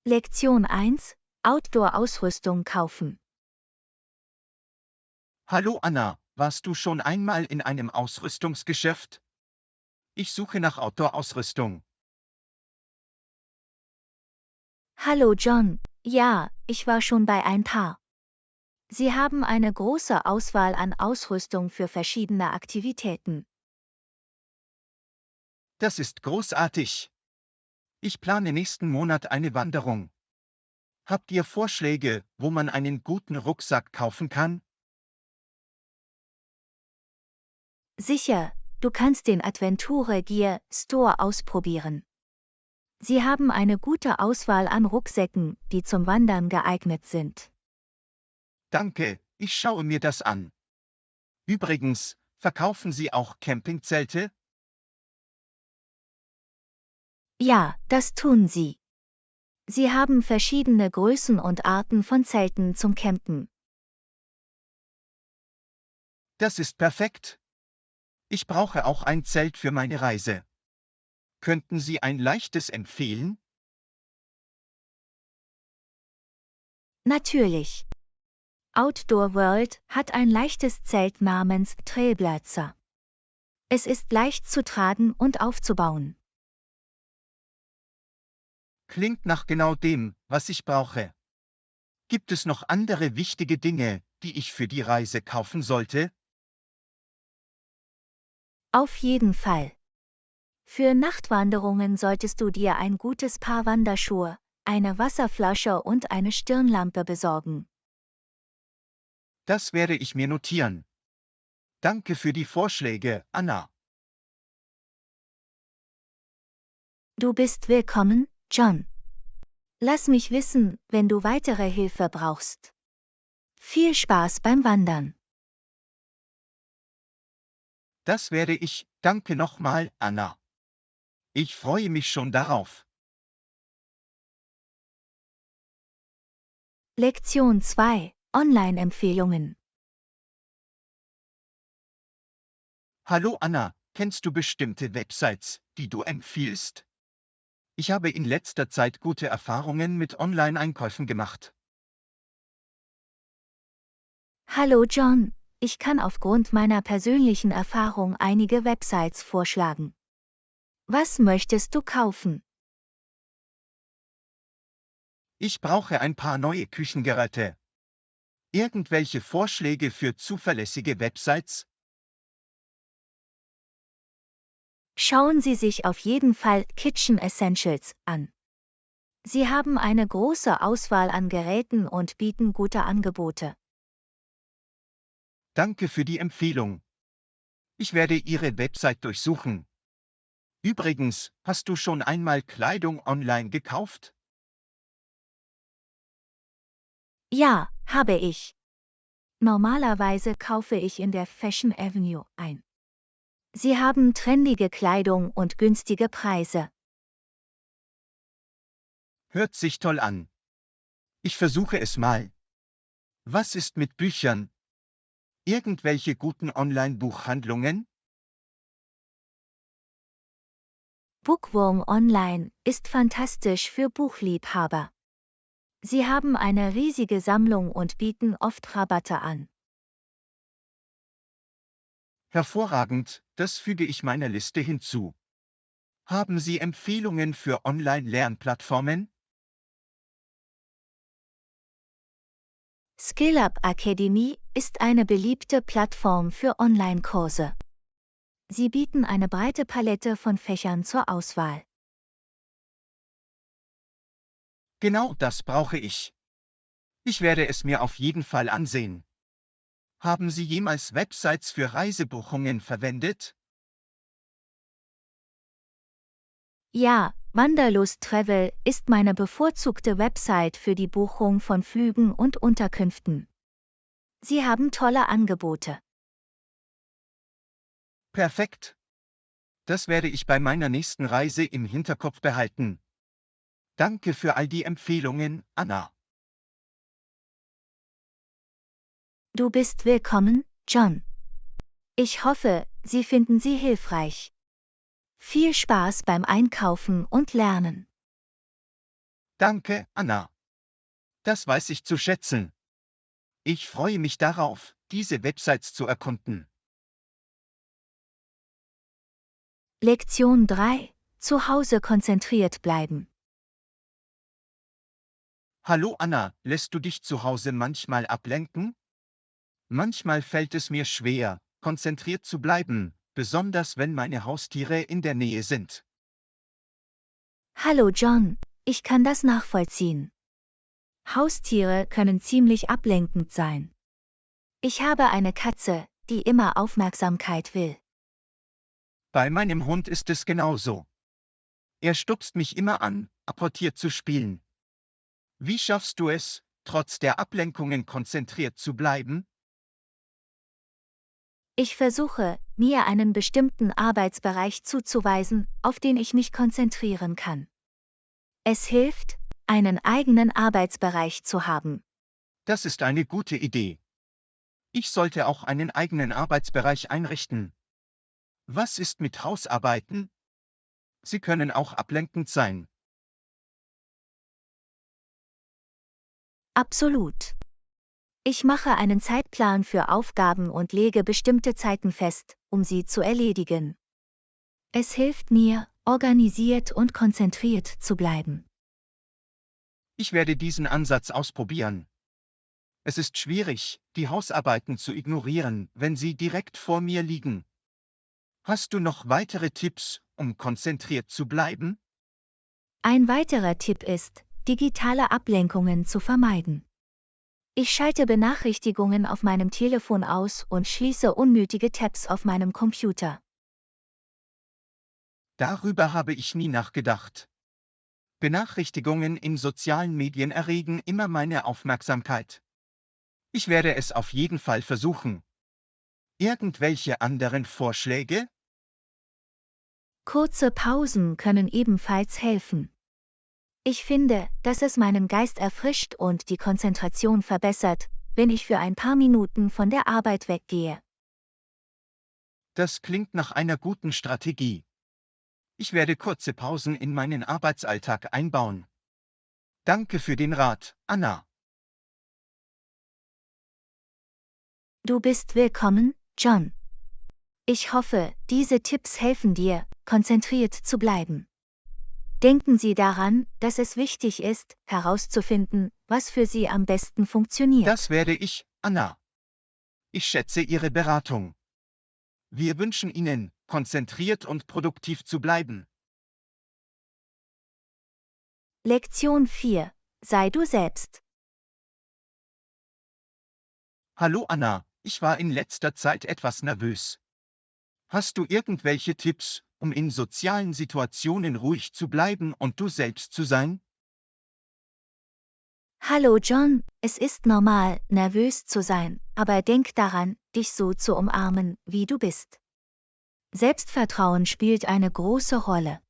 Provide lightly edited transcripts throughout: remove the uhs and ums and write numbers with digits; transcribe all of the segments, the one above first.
Lektion 1: Outdoor-Ausrüstung kaufen. Hallo Anna, warst du schon einmal in einem Ausrüstungsgeschäft? Ich suche nach Outdoor-Ausrüstung. Hallo John, ja, ich war schon bei ein paar. Sie haben eine große Auswahl an Ausrüstung für verschiedene Aktivitäten. Das ist großartig. Ich plane nächsten Monat eine Wanderung. Habt ihr Vorschläge, wo man einen guten Rucksack kaufen kann? Sicher, du kannst den Adventure Gear Store ausprobieren. Sie haben eine gute Auswahl an Rucksäcken, die zum Wandern geeignet sind. Danke, ich schaue mir das an. Übrigens, verkaufen Sie auch Campingzelte? Ja, das tun sie. Sie haben verschiedene Größen und Arten von Zelten zum Campen. Das ist perfekt. Ich brauche auch ein Zelt für meine Reise. Könnten Sie ein leichtes empfehlen? Natürlich. Outdoor World hat ein leichtes Zelt namens Trailblazer. Es ist leicht zu tragen und aufzubauen. Klingt nach genau dem, was ich brauche. Gibt es noch andere wichtige Dinge, die ich für die Reise kaufen sollte? Auf jeden Fall. Für Nachtwanderungen solltest du dir ein gutes Paar Wanderschuhe, eine Wasserflasche und eine Stirnlampe besorgen. Das werde ich mir notieren. Danke für die Vorschläge, Anna. Du bist willkommen, John. Lass mich wissen, wenn du weitere Hilfe brauchst. Viel Spaß beim Wandern. Das werde ich, danke nochmal, Anna. Ich freue mich schon darauf. Lektion 2: Online-Empfehlungen. Hallo Anna, kennst du bestimmte Websites, die du empfiehlst? Ich habe in letzter Zeit gute Erfahrungen mit Online-Einkäufen gemacht. Hallo John, ich kann aufgrund meiner persönlichen Erfahrung einige Websites vorschlagen. Was möchtest du kaufen? Ich brauche ein paar neue Küchengeräte. Irgendwelche Vorschläge für zuverlässige Websites? Schauen Sie sich auf jeden Fall Kitchen Essentials an. Sie haben eine große Auswahl an Geräten und bieten gute Angebote. Danke für die Empfehlung. Ich werde Ihre Website durchsuchen. Übrigens, hast du schon einmal Kleidung online gekauft? Ja, habe ich. Normalerweise kaufe ich in der Fashion Avenue ein. Sie haben trendige Kleidung und günstige Preise. Hört sich toll an. Ich versuche es mal. Was ist mit Büchern? Irgendwelche guten Online-Buchhandlungen? Bookworm Online ist fantastisch für Buchliebhaber. Sie haben eine riesige Sammlung und bieten oft Rabatte an. Hervorragend, das füge ich meiner Liste hinzu. Haben Sie Empfehlungen für Online-Lernplattformen? SkillUp Academy ist eine beliebte Plattform für Online-Kurse. Sie bieten eine breite Palette von Fächern zur Auswahl. Genau das brauche ich. Ich werde es mir auf jeden Fall ansehen. Haben Sie jemals Websites für Reisebuchungen verwendet? Ja, Wanderlust Travel ist meine bevorzugte Website für die Buchung von Flügen und Unterkünften. Sie haben tolle Angebote. Perfekt. Das werde ich bei meiner nächsten Reise im Hinterkopf behalten. Danke für all die Empfehlungen, Anna. Du bist willkommen, John. Ich hoffe, Sie finden sie hilfreich. Viel Spaß beim Einkaufen und Lernen. Danke, Anna. Das weiß ich zu schätzen. Ich freue mich darauf, diese Websites zu erkunden. Lektion 3. Zu Hause konzentriert bleiben. Hallo Anna, lässt du dich zu Hause manchmal ablenken? Manchmal fällt es mir schwer, konzentriert zu bleiben, besonders wenn meine Haustiere in der Nähe sind. Hallo John, ich kann das nachvollziehen. Haustiere können ziemlich ablenkend sein. Ich habe eine Katze, die immer Aufmerksamkeit will. Bei meinem Hund ist es genauso. Er stupst mich immer an, apportiert zu spielen. Wie schaffst du es, trotz der Ablenkungen konzentriert zu bleiben? Ich versuche, mir einen bestimmten Arbeitsbereich zuzuweisen, auf den ich mich konzentrieren kann. Es hilft, einen eigenen Arbeitsbereich zu haben. Das ist eine gute Idee. Ich sollte auch einen eigenen Arbeitsbereich einrichten. Was ist mit Hausarbeiten? Sie können auch ablenkend sein. Absolut. Ich mache einen Zeitplan für Aufgaben und lege bestimmte Zeiten fest, um sie zu erledigen. Es hilft mir, organisiert und konzentriert zu bleiben. Ich werde diesen Ansatz ausprobieren. Es ist schwierig, die Hausarbeiten zu ignorieren, wenn sie direkt vor mir liegen. Hast du noch weitere Tipps, um konzentriert zu bleiben? Ein weiterer Tipp ist, digitale Ablenkungen zu vermeiden. Ich schalte Benachrichtigungen auf meinem Telefon aus und schließe unnötige Tabs auf meinem Computer. Darüber habe ich nie nachgedacht. Benachrichtigungen in sozialen Medien erregen immer meine Aufmerksamkeit. Ich werde es auf jeden Fall versuchen. Irgendwelche anderen Vorschläge? Kurze Pausen können ebenfalls helfen. Ich finde, dass es meinen Geist erfrischt und die Konzentration verbessert, wenn ich für ein paar Minuten von der Arbeit weggehe. Das klingt nach einer guten Strategie. Ich werde kurze Pausen in meinen Arbeitsalltag einbauen. Danke für den Rat, Anna. Du bist willkommen, John. Ich hoffe, diese Tipps helfen dir, konzentriert zu bleiben. Denken Sie daran, dass es wichtig ist, herauszufinden, was für Sie am besten funktioniert. Das werde ich, Anna. Ich schätze Ihre Beratung. Wir wünschen Ihnen, konzentriert und produktiv zu bleiben. Lektion 4. Sei du selbst. Hallo Anna, ich war in letzter Zeit etwas nervös. Hast du irgendwelche Tipps, um in sozialen Situationen ruhig zu bleiben und du selbst zu sein? Hallo John, es ist normal, nervös zu sein, aber denk daran, dich so zu umarmen, wie du bist. Selbstvertrauen spielt eine große Rolle.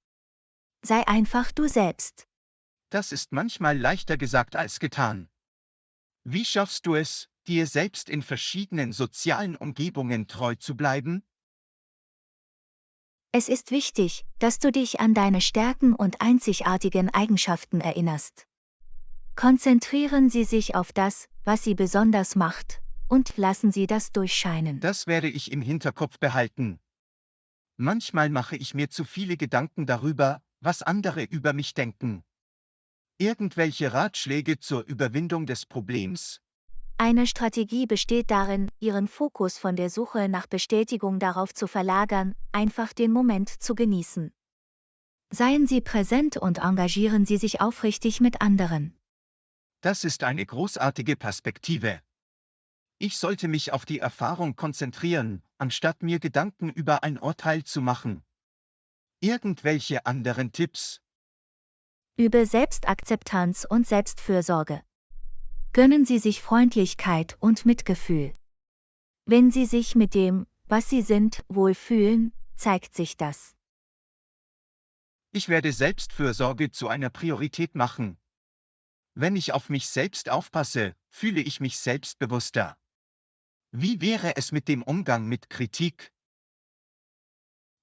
Sei einfach du selbst. Das ist manchmal leichter gesagt als getan. Wie schaffst du es, dir selbst in verschiedenen sozialen Umgebungen treu zu bleiben? Es ist wichtig, dass du dich an deine Stärken und einzigartigen Eigenschaften erinnerst. Konzentrieren Sie sich auf das, was Sie besonders macht, und lassen Sie das durchscheinen. Das werde ich im Hinterkopf behalten. Manchmal mache ich mir zu viele Gedanken darüber, was andere über mich denken. Irgendwelche Ratschläge zur Überwindung des Problems? Eine Strategie besteht darin, Ihren Fokus von der Suche nach Bestätigung darauf zu verlagern, einfach den Moment zu genießen. Seien Sie präsent und engagieren Sie sich aufrichtig mit anderen. Das ist eine großartige Perspektive. Ich sollte mich auf die Erfahrung konzentrieren, anstatt mir Gedanken über ein Urteil zu machen. Irgendwelche anderen Tipps? Übe Selbstakzeptanz und Selbstfürsorge. Gönnen Sie sich Freundlichkeit und Mitgefühl. Wenn Sie sich mit dem, was Sie sind, wohlfühlen, zeigt sich das. Ich werde Selbstfürsorge zu einer Priorität machen. Wenn ich auf mich selbst aufpasse, fühle ich mich selbstbewusster. Wie wäre es mit dem Umgang mit Kritik?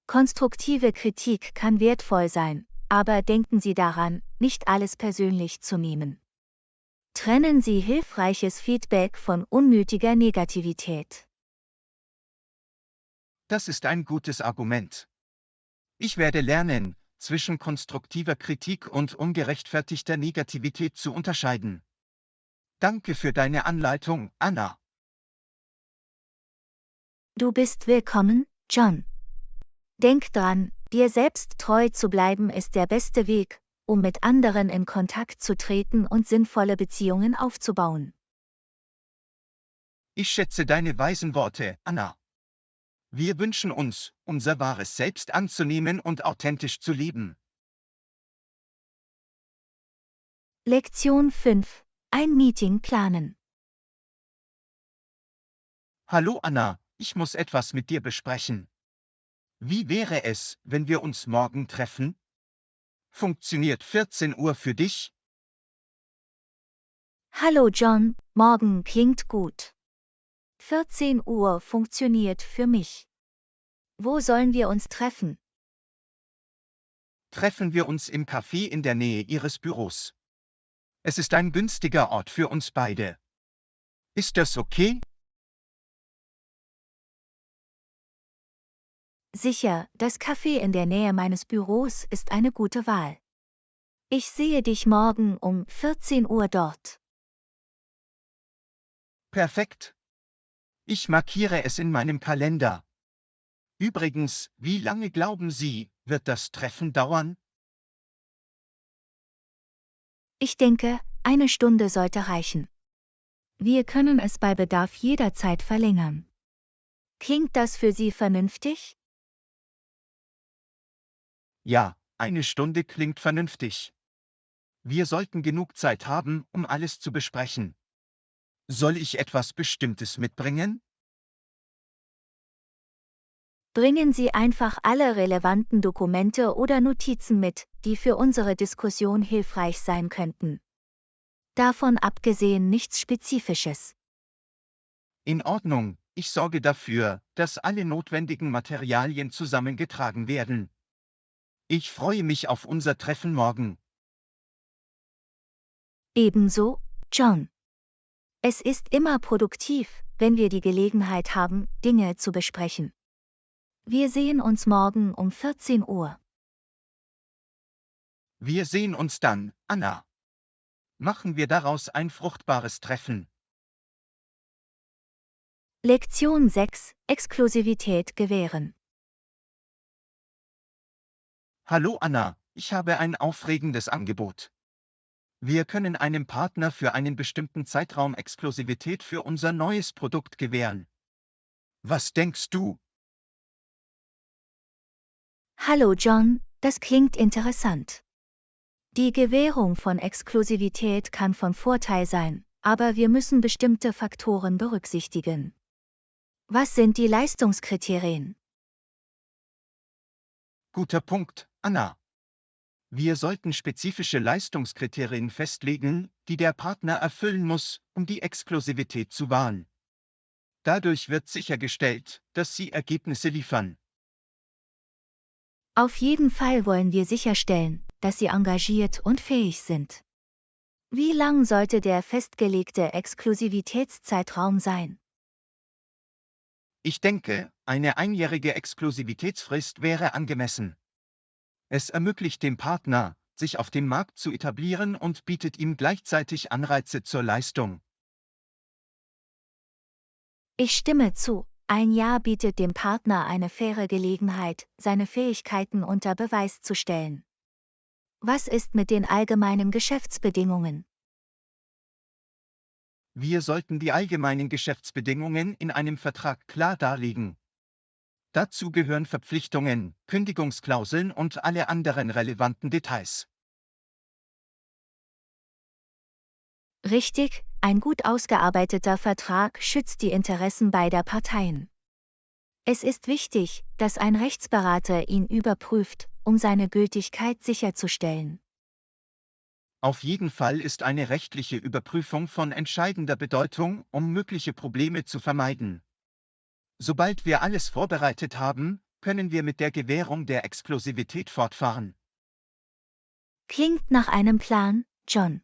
Konstruktive Kritik kann wertvoll sein, aber denken Sie daran, nicht alles persönlich zu nehmen. Trennen Sie hilfreiches Feedback von unnötiger Negativität. Das ist ein gutes Argument. Ich werde lernen, zwischen konstruktiver Kritik und ungerechtfertigter Negativität zu unterscheiden. Danke für deine Anleitung, Anna. Du bist willkommen, John. Denk dran, dir selbst treu zu bleiben ist der beste Weg, um mit anderen in Kontakt zu treten und sinnvolle Beziehungen aufzubauen. Ich schätze deine weisen Worte, Anna. Wir wünschen uns, unser wahres Selbst anzunehmen und authentisch zu leben. Lektion 5. Ein Meeting planen. Hallo Anna, ich muss etwas mit dir besprechen. Wie wäre es, wenn wir uns morgen treffen? Funktioniert 14 Uhr für dich? Hallo John, morgen klingt gut. 14 Uhr funktioniert für mich. Wo sollen wir uns treffen? Treffen wir uns im Café in der Nähe Ihres Büros. Es ist ein günstiger Ort für uns beide. Ist das okay? Sicher, das Café in der Nähe meines Büros ist eine gute Wahl. Ich sehe dich morgen um 14 Uhr dort. Perfekt. Ich markiere es in meinem Kalender. Übrigens, wie lange glauben Sie, wird das Treffen dauern? Ich denke, eine Stunde sollte reichen. Wir können es bei Bedarf jederzeit verlängern. Klingt das für Sie vernünftig? Ja, eine Stunde klingt vernünftig. Wir sollten genug Zeit haben, um alles zu besprechen. Soll ich etwas Bestimmtes mitbringen? Bringen Sie einfach alle relevanten Dokumente oder Notizen mit, die für unsere Diskussion hilfreich sein könnten. Davon abgesehen nichts Spezifisches. In Ordnung, ich sorge dafür, dass alle notwendigen Materialien zusammengetragen werden. Ich freue mich auf unser Treffen morgen. Ebenso, John. Es ist immer produktiv, wenn wir die Gelegenheit haben, Dinge zu besprechen. Wir sehen uns morgen um 14 Uhr. Wir sehen uns dann, Anna. Machen wir daraus ein fruchtbares Treffen. Lektion 6. Exklusivität gewähren. Hallo Anna, ich habe ein aufregendes Angebot. Wir können einem Partner für einen bestimmten Zeitraum Exklusivität für unser neues Produkt gewähren. Was denkst du? Hallo John, das klingt interessant. Die Gewährung von Exklusivität kann von Vorteil sein, aber wir müssen bestimmte Faktoren berücksichtigen. Was sind die Leistungskriterien? Guter Punkt, Anna. Wir sollten spezifische Leistungskriterien festlegen, die der Partner erfüllen muss, um die Exklusivität zu wahren. Dadurch wird sichergestellt, dass sie Ergebnisse liefern. Auf jeden Fall wollen wir sicherstellen, dass Sie engagiert und fähig sind. Wie lang sollte der festgelegte Exklusivitätszeitraum sein? Ich denke, eine einjährige Exklusivitätsfrist wäre angemessen. Es ermöglicht dem Partner, sich auf dem Markt zu etablieren und bietet ihm gleichzeitig Anreize zur Leistung. Ich stimme zu, ein Jahr bietet dem Partner eine faire Gelegenheit, seine Fähigkeiten unter Beweis zu stellen. Was ist mit den allgemeinen Geschäftsbedingungen? Wir sollten die allgemeinen Geschäftsbedingungen in einem Vertrag klar darlegen. Dazu gehören Verpflichtungen, Kündigungsklauseln und alle anderen relevanten Details. Richtig, ein gut ausgearbeiteter Vertrag schützt die Interessen beider Parteien. Es ist wichtig, dass ein Rechtsberater ihn überprüft, um seine Gültigkeit sicherzustellen. Auf jeden Fall ist eine rechtliche Überprüfung von entscheidender Bedeutung, um mögliche Probleme zu vermeiden. Sobald wir alles vorbereitet haben, können wir mit der Gewährung der Exklusivität fortfahren. Klingt nach einem Plan, John.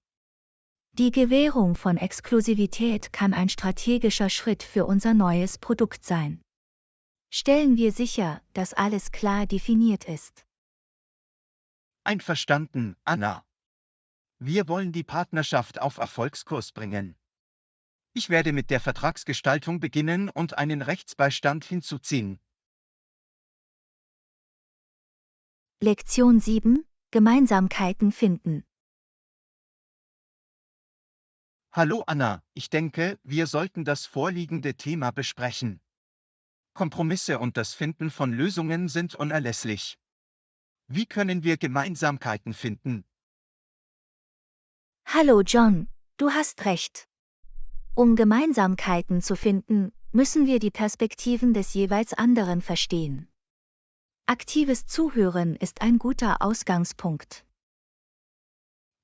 Die Gewährung von Exklusivität kann ein strategischer Schritt für unser neues Produkt sein. Stellen wir sicher, dass alles klar definiert ist. Einverstanden, Anna. Wir wollen die Partnerschaft auf Erfolgskurs bringen. Ich werde mit der Vertragsgestaltung beginnen und einen Rechtsbeistand hinzuziehen. Lektion 7: Gemeinsamkeiten finden. Hallo Anna, ich denke, wir sollten das vorliegende Thema besprechen. Kompromisse und das Finden von Lösungen sind unerlässlich. Wie können wir Gemeinsamkeiten finden? Hallo John, du hast recht. Um Gemeinsamkeiten zu finden, müssen wir die Perspektiven des jeweils anderen verstehen. Aktives Zuhören ist ein guter Ausgangspunkt.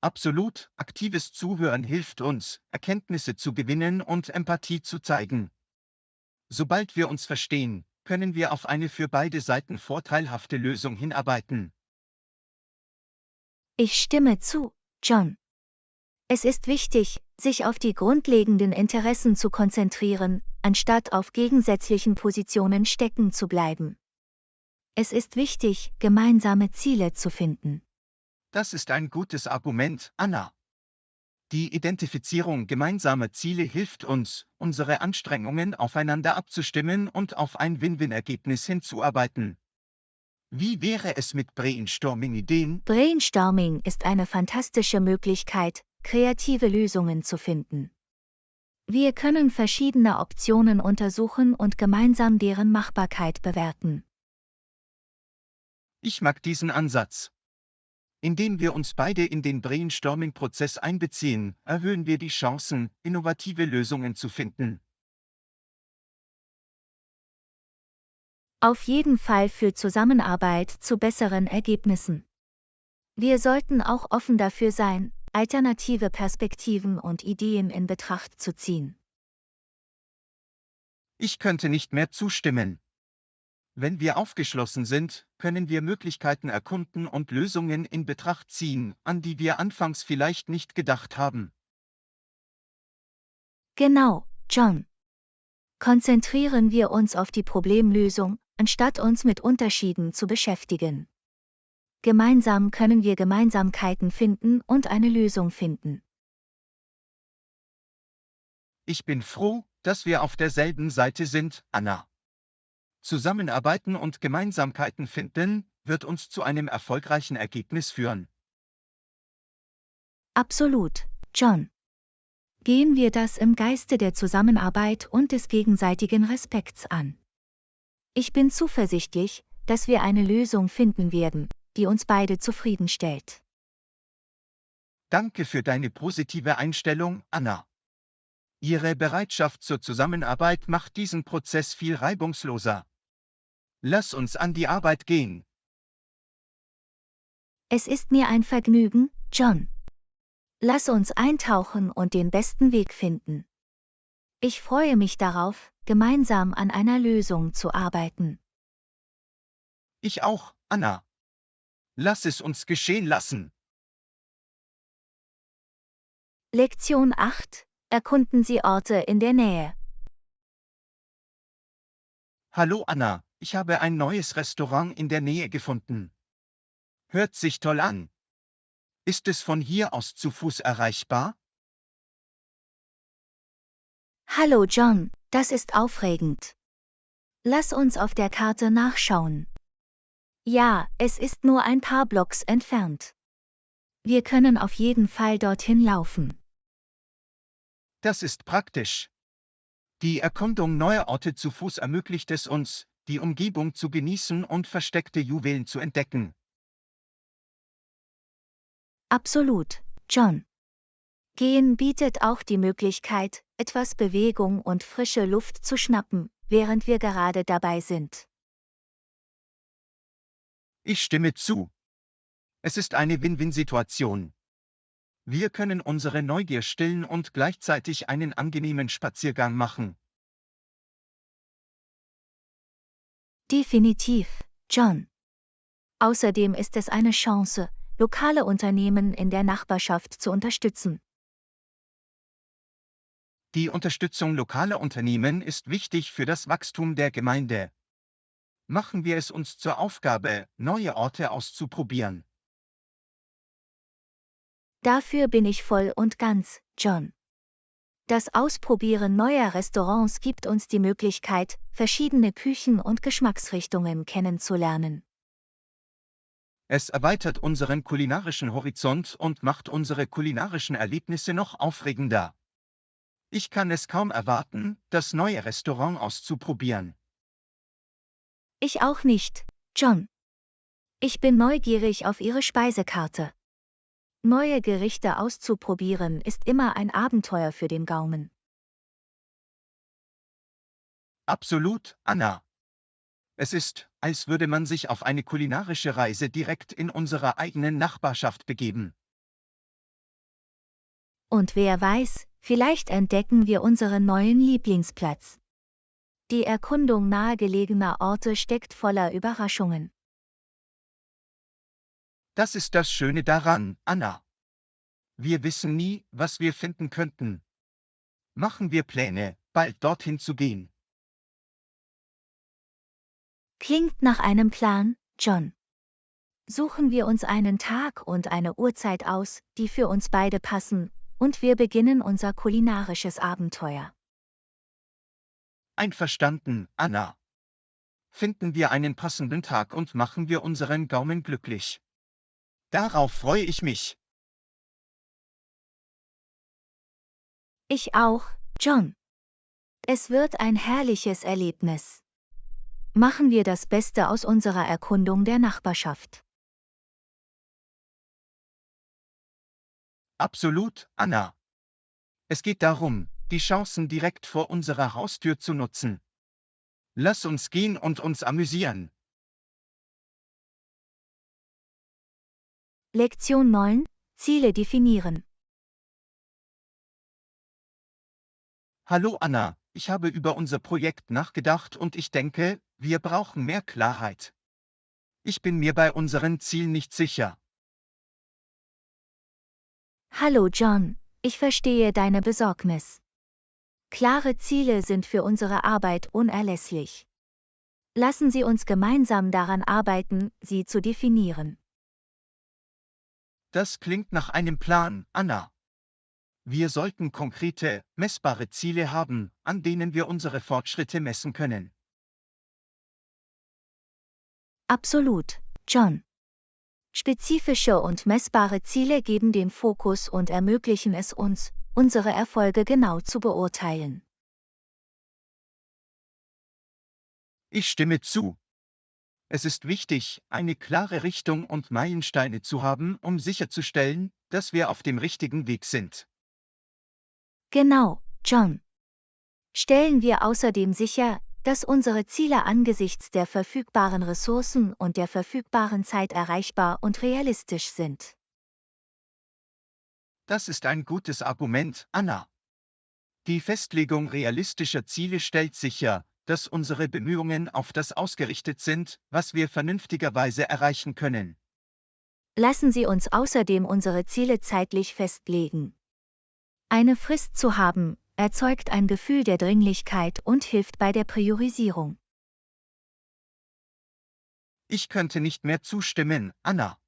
Absolut, aktives Zuhören hilft uns, Erkenntnisse zu gewinnen und Empathie zu zeigen. Sobald wir uns verstehen, können wir auf eine für beide Seiten vorteilhafte Lösung hinarbeiten. Ich stimme zu, John. Es ist wichtig, sich auf die grundlegenden Interessen zu konzentrieren, anstatt auf gegensätzlichen Positionen stecken zu bleiben. Es ist wichtig, gemeinsame Ziele zu finden. Das ist ein gutes Argument, Anna. Die Identifizierung gemeinsamer Ziele hilft uns, unsere Anstrengungen aufeinander abzustimmen und auf ein Win-Win-Ergebnis hinzuarbeiten. Wie wäre es mit Brainstorming-Ideen? Brainstorming ist eine fantastische Möglichkeit, kreative Lösungen zu finden. Wir können verschiedene Optionen untersuchen und gemeinsam deren Machbarkeit bewerten. Ich mag diesen Ansatz. Indem wir uns beide in den Brainstorming-Prozess einbeziehen, erhöhen wir die Chancen, innovative Lösungen zu finden. Auf jeden Fall führt Zusammenarbeit zu besseren Ergebnissen. Wir sollten auch offen dafür sein, alternative Perspektiven und Ideen in Betracht zu ziehen. Ich könnte nicht mehr zustimmen. Wenn wir aufgeschlossen sind, können wir Möglichkeiten erkunden und Lösungen in Betracht ziehen, an die wir anfangs vielleicht nicht gedacht haben. Genau, John. Konzentrieren wir uns auf die Problemlösung, anstatt uns mit Unterschieden zu beschäftigen. Gemeinsam können wir Gemeinsamkeiten finden und eine Lösung finden. Ich bin froh, dass wir auf derselben Seite sind, Anna. Zusammenarbeiten und Gemeinsamkeiten finden, wird uns zu einem erfolgreichen Ergebnis führen. Absolut, John. Gehen wir das im Geiste der Zusammenarbeit und des gegenseitigen Respekts an. Ich bin zuversichtlich, dass wir eine Lösung finden werden, die uns beide zufriedenstellt. Danke für deine positive Einstellung, Anna. Ihre Bereitschaft zur Zusammenarbeit macht diesen Prozess viel reibungsloser. Lass uns an die Arbeit gehen. Es ist mir ein Vergnügen, John. Lass uns eintauchen und den besten Weg finden. Ich freue mich darauf, gemeinsam an einer Lösung zu arbeiten. Ich auch, Anna. Lass es uns geschehen lassen. Lektion 8: Erkunden Sie Orte in der Nähe. Hallo Anna, ich habe ein neues Restaurant in der Nähe gefunden. Hört sich toll an. Ist es von hier aus zu Fuß erreichbar? Hallo John, das ist aufregend. Lass uns auf der Karte nachschauen. Ja, es ist nur ein paar Blocks entfernt. Wir können auf jeden Fall dorthin laufen. Das ist praktisch. Die Erkundung neuer Orte zu Fuß ermöglicht es uns, die Umgebung zu genießen und versteckte Juwelen zu entdecken. Absolut, John. Gehen bietet auch die Möglichkeit, etwas Bewegung und frische Luft zu schnappen, während wir gerade dabei sind. Ich stimme zu. Es ist eine Win-Win-Situation. Wir können unsere Neugier stillen und gleichzeitig einen angenehmen Spaziergang machen. Definitiv, John. Außerdem ist es eine Chance, lokale Unternehmen in der Nachbarschaft zu unterstützen. Die Unterstützung lokaler Unternehmen ist wichtig für das Wachstum der Gemeinde. Machen wir es uns zur Aufgabe, neue Orte auszuprobieren. Dafür bin ich voll und ganz, John. Das Ausprobieren neuer Restaurants gibt uns die Möglichkeit, verschiedene Küchen und Geschmacksrichtungen kennenzulernen. Es erweitert unseren kulinarischen Horizont und macht unsere kulinarischen Erlebnisse noch aufregender. Ich kann es kaum erwarten, das neue Restaurant auszuprobieren. Ich auch nicht, John. Ich bin neugierig auf Ihre Speisekarte. Neue Gerichte auszuprobieren ist immer ein Abenteuer für den Gaumen. Absolut, Anna. Es ist, als würde man sich auf eine kulinarische Reise direkt in unserer eigenen Nachbarschaft begeben. Und wer weiß, vielleicht entdecken wir unseren neuen Lieblingsplatz. Die Erkundung nahegelegener Orte steckt voller Überraschungen. Das ist das Schöne daran, Anna. Wir wissen nie, was wir finden könnten. Machen wir Pläne, bald dorthin zu gehen. Klingt nach einem Plan, John. Suchen wir uns einen Tag und eine Uhrzeit aus, die für uns beide passen, und wir beginnen unser kulinarisches Abenteuer. Einverstanden, Anna. Finden wir einen passenden Tag und machen wir unseren Gaumen glücklich. Darauf freue ich mich. Ich auch, John. Es wird ein herrliches Erlebnis. Machen wir das Beste aus unserer Erkundung der Nachbarschaft. Absolut, Anna. Es geht darum, die Chancen direkt vor unserer Haustür zu nutzen. Lass uns gehen und uns amüsieren. Lektion 9: Ziele definieren. Hallo Anna, ich habe über unser Projekt nachgedacht und ich denke, wir brauchen mehr Klarheit. Ich bin mir bei unseren Zielen nicht sicher. Hallo John, ich verstehe deine Besorgnis. Klare Ziele sind für unsere Arbeit unerlässlich. Lassen Sie uns gemeinsam daran arbeiten, sie zu definieren. Das klingt nach einem Plan, Anna. Wir sollten konkrete, messbare Ziele haben, an denen wir unsere Fortschritte messen können. Absolut, John. Spezifische und messbare Ziele geben den Fokus und ermöglichen es uns, unsere Erfolge genau zu beurteilen. Ich stimme zu. Es ist wichtig, eine klare Richtung und Meilensteine zu haben, um sicherzustellen, dass wir auf dem richtigen Weg sind. Genau, John. Stellen wir außerdem sicher, dass unsere Ziele angesichts der verfügbaren Ressourcen und der verfügbaren Zeit erreichbar und realistisch sind. Das ist ein gutes Argument, Anna. Die Festlegung realistischer Ziele stellt sicher, dass unsere Bemühungen auf das ausgerichtet sind, was wir vernünftigerweise erreichen können. Lassen Sie uns außerdem unsere Ziele zeitlich festlegen. Eine Frist zu haben, erzeugt ein Gefühl der Dringlichkeit und hilft bei der Priorisierung. Ich könnte nicht mehr zustimmen, Anna.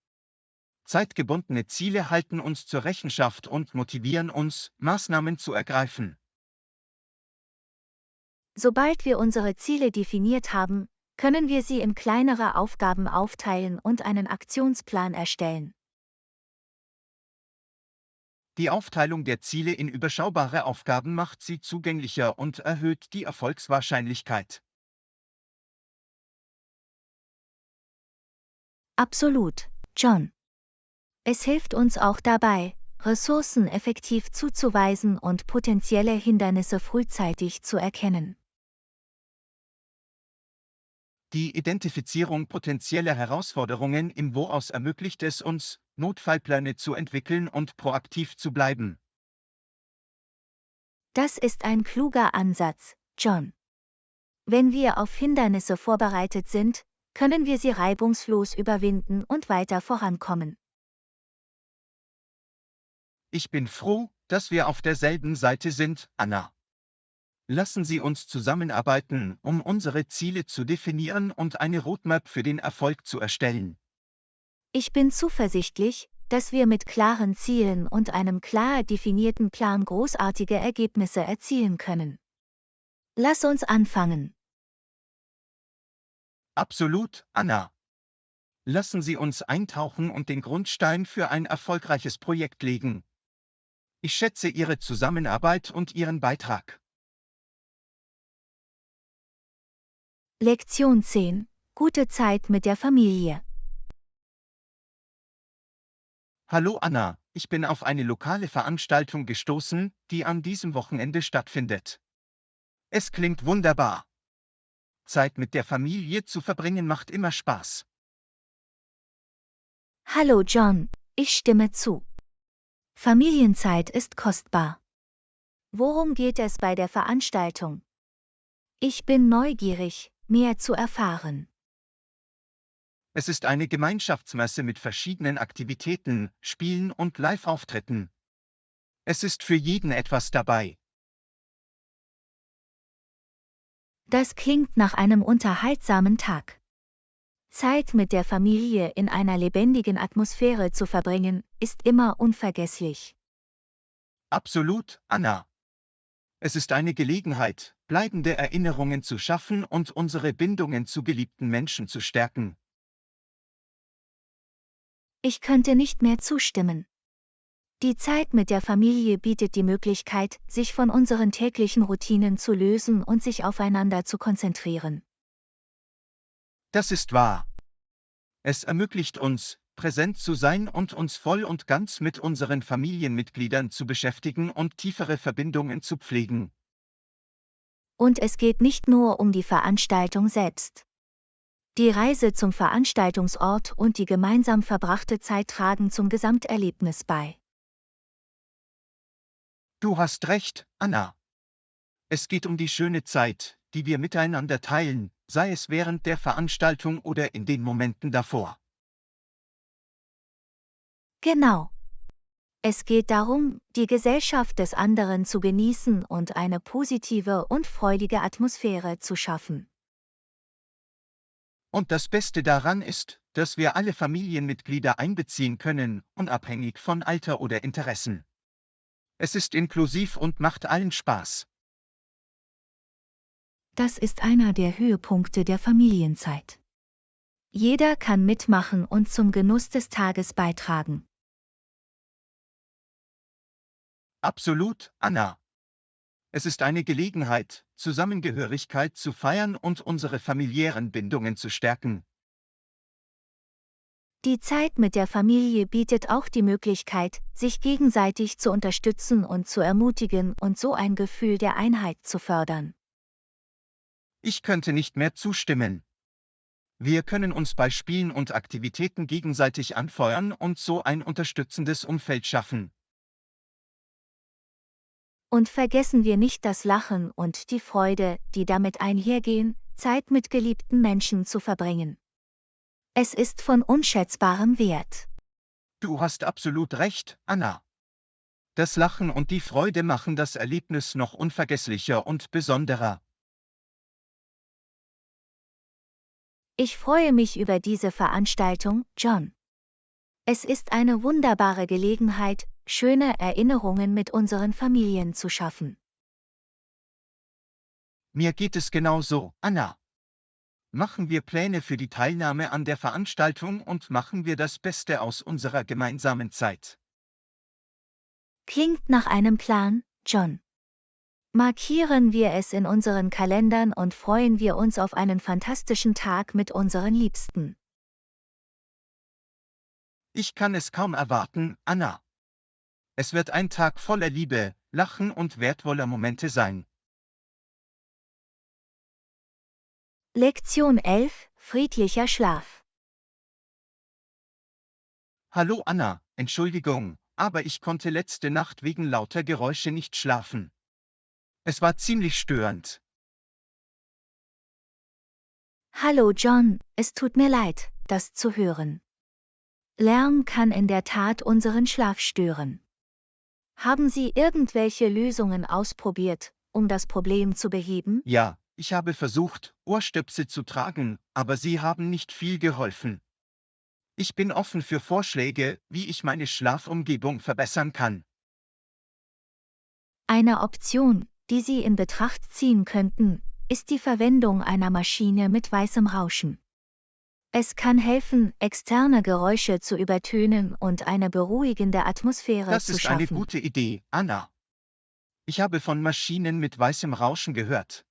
Zeitgebundene Ziele halten uns zur Rechenschaft und motivieren uns, Maßnahmen zu ergreifen. Sobald wir unsere Ziele definiert haben, können wir sie in kleinere Aufgaben aufteilen und einen Aktionsplan erstellen. Die Aufteilung der Ziele in überschaubare Aufgaben macht sie zugänglicher und erhöht die Erfolgswahrscheinlichkeit. Absolut, John. Es hilft uns auch dabei, Ressourcen effektiv zuzuweisen und potenzielle Hindernisse frühzeitig zu erkennen. Die Identifizierung potenzieller Herausforderungen im Voraus ermöglicht es uns, Notfallpläne zu entwickeln und proaktiv zu bleiben. Das ist ein kluger Ansatz, John. Wenn wir auf Hindernisse vorbereitet sind, können wir sie reibungslos überwinden und weiter vorankommen. Ich bin froh, dass wir auf derselben Seite sind, Anna. Lassen Sie uns zusammenarbeiten, um unsere Ziele zu definieren und eine Roadmap für den Erfolg zu erstellen. Ich bin zuversichtlich, dass wir mit klaren Zielen und einem klar definierten Plan großartige Ergebnisse erzielen können. Lass uns anfangen. Absolut, Anna. Lassen Sie uns eintauchen und den Grundstein für ein erfolgreiches Projekt legen. Ich schätze Ihre Zusammenarbeit und Ihren Beitrag. Lektion 10. Gute Zeit mit der Familie. Hallo Anna, ich bin auf eine lokale Veranstaltung gestoßen, die an diesem Wochenende stattfindet. Es klingt wunderbar. Zeit mit der Familie zu verbringen macht immer Spaß. Hallo John, ich stimme zu. Familienzeit ist kostbar. Worum geht es bei der Veranstaltung? Ich bin neugierig, mehr zu erfahren. Es ist eine Gemeinschaftsmesse mit verschiedenen Aktivitäten, Spielen und Live-Auftritten. Es ist für jeden etwas dabei. Das klingt nach einem unterhaltsamen Tag. Zeit mit der Familie in einer lebendigen Atmosphäre zu verbringen, ist immer unvergesslich. Absolut, Anna. Es ist eine Gelegenheit, bleibende Erinnerungen zu schaffen und unsere Bindungen zu geliebten Menschen zu stärken. Ich könnte nicht mehr zustimmen. Die Zeit mit der Familie bietet die Möglichkeit, sich von unseren täglichen Routinen zu lösen und sich aufeinander zu konzentrieren. Das ist wahr. Es ermöglicht uns, präsent zu sein und uns voll und ganz mit unseren Familienmitgliedern zu beschäftigen und tiefere Verbindungen zu pflegen. Und es geht nicht nur um die Veranstaltung selbst. Die Reise zum Veranstaltungsort und die gemeinsam verbrachte Zeit tragen zum Gesamterlebnis bei. Du hast recht, Anna. Es geht um die schöne Zeit, die wir miteinander teilen, sei es während der Veranstaltung oder in den Momenten davor. Genau. Es geht darum, die Gesellschaft des anderen zu genießen und eine positive und freudige Atmosphäre zu schaffen. Und das Beste daran ist, dass wir alle Familienmitglieder einbeziehen können, unabhängig von Alter oder Interessen. Es ist inklusiv und macht allen Spaß. Das ist einer der Höhepunkte der Familienzeit. Jeder kann mitmachen und zum Genuss des Tages beitragen. Absolut, Anna. Es ist eine Gelegenheit, Zusammengehörigkeit zu feiern und unsere familiären Bindungen zu stärken. Die Zeit mit der Familie bietet auch die Möglichkeit, sich gegenseitig zu unterstützen und zu ermutigen und so ein Gefühl der Einheit zu fördern. Ich könnte nicht mehr zustimmen. Wir können uns bei Spielen und Aktivitäten gegenseitig anfeuern und so ein unterstützendes Umfeld schaffen. Und vergessen wir nicht das Lachen und die Freude, die damit einhergehen, Zeit mit geliebten Menschen zu verbringen. Es ist von unschätzbarem Wert. Du hast absolut recht, Anna. Das Lachen und die Freude machen das Erlebnis noch unvergesslicher und besonderer. Ich freue mich über diese Veranstaltung, John. Es ist eine wunderbare Gelegenheit, schöne Erinnerungen mit unseren Familien zu schaffen. Mir geht es genauso, Anna. Machen wir Pläne für die Teilnahme an der Veranstaltung und machen wir das Beste aus unserer gemeinsamen Zeit. Klingt nach einem Plan, John. Markieren wir es in unseren Kalendern und freuen wir uns auf einen fantastischen Tag mit unseren Liebsten. Ich kann es kaum erwarten, Anna. Es wird ein Tag voller Liebe, Lachen und wertvoller Momente sein. Lektion 11. Friedlicher Schlaf. Hallo Anna, Entschuldigung, aber ich konnte letzte Nacht wegen lauter Geräusche nicht schlafen. Es war ziemlich störend. Hallo John, es tut mir leid, das zu hören. Lärm kann in der Tat unseren Schlaf stören. Haben Sie irgendwelche Lösungen ausprobiert, um das Problem zu beheben? Ja, ich habe versucht, Ohrstöpsel zu tragen, aber sie haben nicht viel geholfen. Ich bin offen für Vorschläge, wie ich meine Schlafumgebung verbessern kann. Eine Option, die Sie in Betracht ziehen könnten, ist die Verwendung einer Maschine mit weißem Rauschen. Es kann helfen, externe Geräusche zu übertönen und eine beruhigende Atmosphäre Das zu ist eine schaffen. gute Idee, Anna. Ich habe von Maschinen mit weißem Rauschen gehört.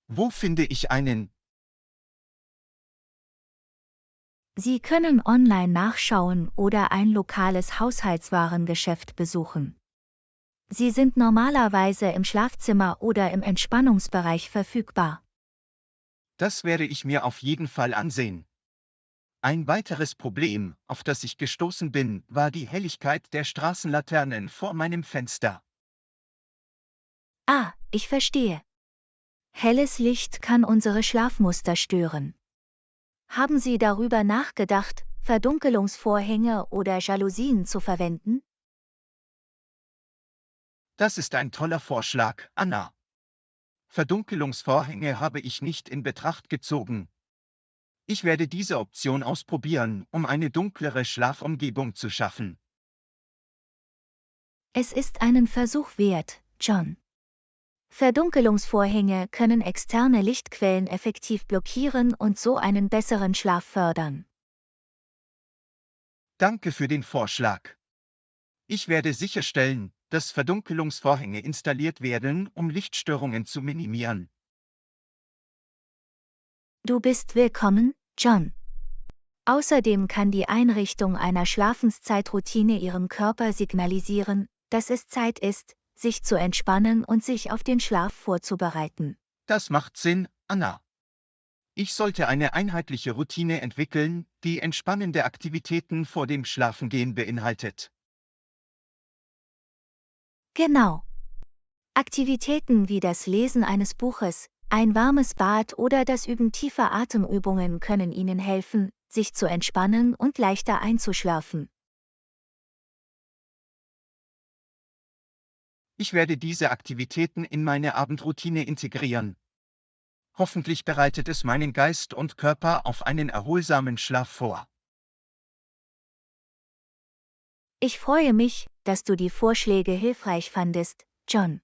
Wo finde ich einen? Sie können online nachschauen oder ein lokales Haushaltswarengeschäft besuchen. Sie sind normalerweise im Schlafzimmer oder im Entspannungsbereich verfügbar. Das werde ich mir auf jeden Fall ansehen. Ein weiteres Problem, auf das ich gestoßen bin, war die Helligkeit der Straßenlaternen vor meinem Fenster. Ah, ich verstehe. Helles Licht kann unsere Schlafmuster stören. Haben Sie darüber nachgedacht, Verdunkelungsvorhänge oder Jalousien zu verwenden? Das ist ein toller Vorschlag, Anna. Verdunkelungsvorhänge habe ich nicht in Betracht gezogen. Ich werde diese Option ausprobieren, um eine dunklere Schlafumgebung zu schaffen. Es ist einen Versuch wert, John. Verdunkelungsvorhänge können externe Lichtquellen effektiv blockieren und so einen besseren Schlaf fördern. Danke für den Vorschlag. Ich werde sicherstellen, dass Verdunkelungsvorhänge installiert werden, um Lichtstörungen zu minimieren. Du bist willkommen, John. Außerdem kann die Einrichtung einer Schlafenszeitroutine Ihrem Körper signalisieren, dass es Zeit ist, sich zu entspannen und sich auf den Schlaf vorzubereiten. Das macht Sinn, Anna. Ich sollte eine einheitliche Routine entwickeln, die entspannende Aktivitäten vor dem Schlafengehen beinhaltet. Genau. Aktivitäten wie das Lesen eines Buches, ein warmes Bad oder das Üben tiefer Atemübungen können Ihnen helfen, sich zu entspannen und leichter einzuschlafen. Ich werde diese Aktivitäten in meine Abendroutine integrieren. Hoffentlich bereitet es meinen Geist und Körper auf einen erholsamen Schlaf vor. Ich freue mich, dass du die Vorschläge hilfreich fandest, John.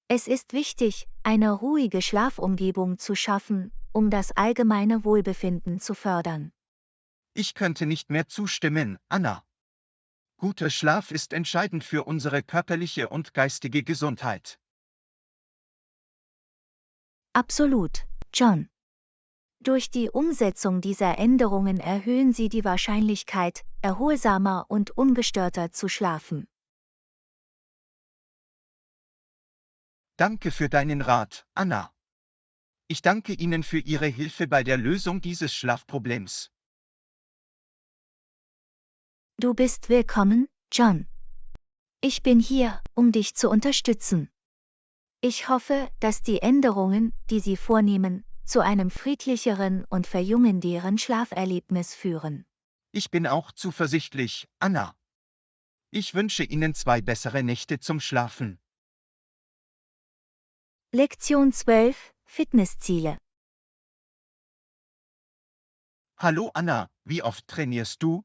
Es ist wichtig, eine ruhige Schlafumgebung zu schaffen, um das allgemeine Wohlbefinden zu fördern. Ich könnte nicht mehr zustimmen, Anna. Guter Schlaf ist entscheidend für unsere körperliche und geistige Gesundheit. Absolut, John. Durch die Umsetzung dieser Änderungen erhöhen Sie die Wahrscheinlichkeit, erholsamer und ungestörter zu schlafen. Danke für deinen Rat, Anna. Ich danke Ihnen für Ihre Hilfe bei der Lösung dieses Schlafproblems. Du bist willkommen, John. Ich bin hier, um dich zu unterstützen. Ich hoffe, dass die Änderungen, die Sie vornehmen, zu einem friedlicheren und verjüngenderen Schlaferlebnis führen. Ich bin auch zuversichtlich, Anna. Ich wünsche Ihnen 2 bessere Nächte zum Schlafen. Lektion 12: Fitnessziele. Hallo Anna, wie oft trainierst du?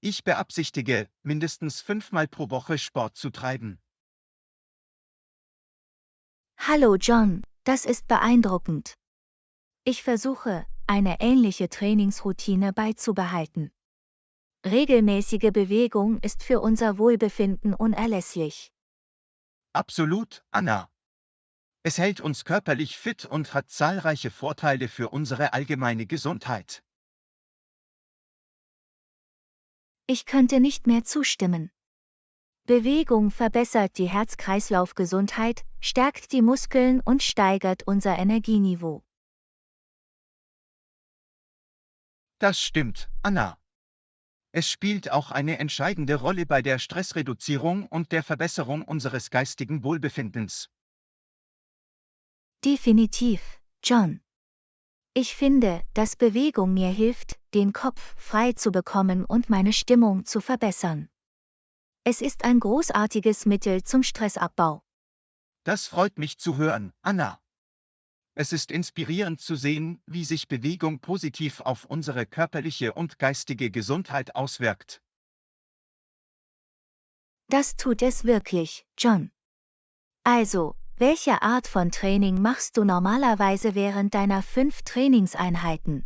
Ich beabsichtige, mindestens 5-mal pro Woche Sport zu treiben. Hallo John, das ist beeindruckend. Ich versuche, eine ähnliche Trainingsroutine beizubehalten. Regelmäßige Bewegung ist für unser Wohlbefinden unerlässlich. Absolut, Anna. Es hält uns körperlich fit und hat zahlreiche Vorteile für unsere allgemeine Gesundheit. Ich könnte nicht mehr zustimmen. Bewegung verbessert die Herz-Kreislauf-Gesundheit, stärkt die Muskeln und steigert unser Energieniveau. Das stimmt, Anna. Es spielt auch eine entscheidende Rolle bei der Stressreduzierung und der Verbesserung unseres geistigen Wohlbefindens. Definitiv, John. Ich finde, dass Bewegung mir hilft, den Kopf frei zu bekommen und meine Stimmung zu verbessern. Es ist ein großartiges Mittel zum Stressabbau. Das freut mich zu hören, Anna. Es ist inspirierend zu sehen, wie sich Bewegung positiv auf unsere körperliche und geistige Gesundheit auswirkt. Das tut es wirklich, John. Also, welche Art von Training machst du normalerweise während deiner 5 Trainingseinheiten?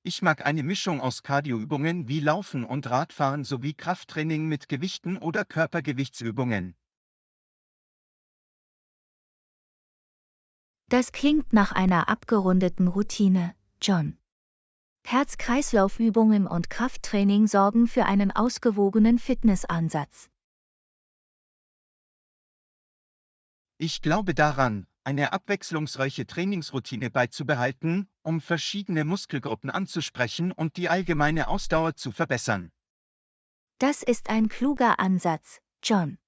Ich mag eine Mischung aus Cardioübungen wie Laufen und Radfahren sowie Krafttraining mit Gewichten oder Körpergewichtsübungen. Das klingt nach einer abgerundeten Routine, John. Herz-Kreislauf-Übungen und Krafttraining sorgen für einen ausgewogenen Fitnessansatz. Ich glaube daran, eine abwechslungsreiche Trainingsroutine beizubehalten, um verschiedene Muskelgruppen anzusprechen und die allgemeine Ausdauer zu verbessern. Das ist ein kluger Ansatz, John.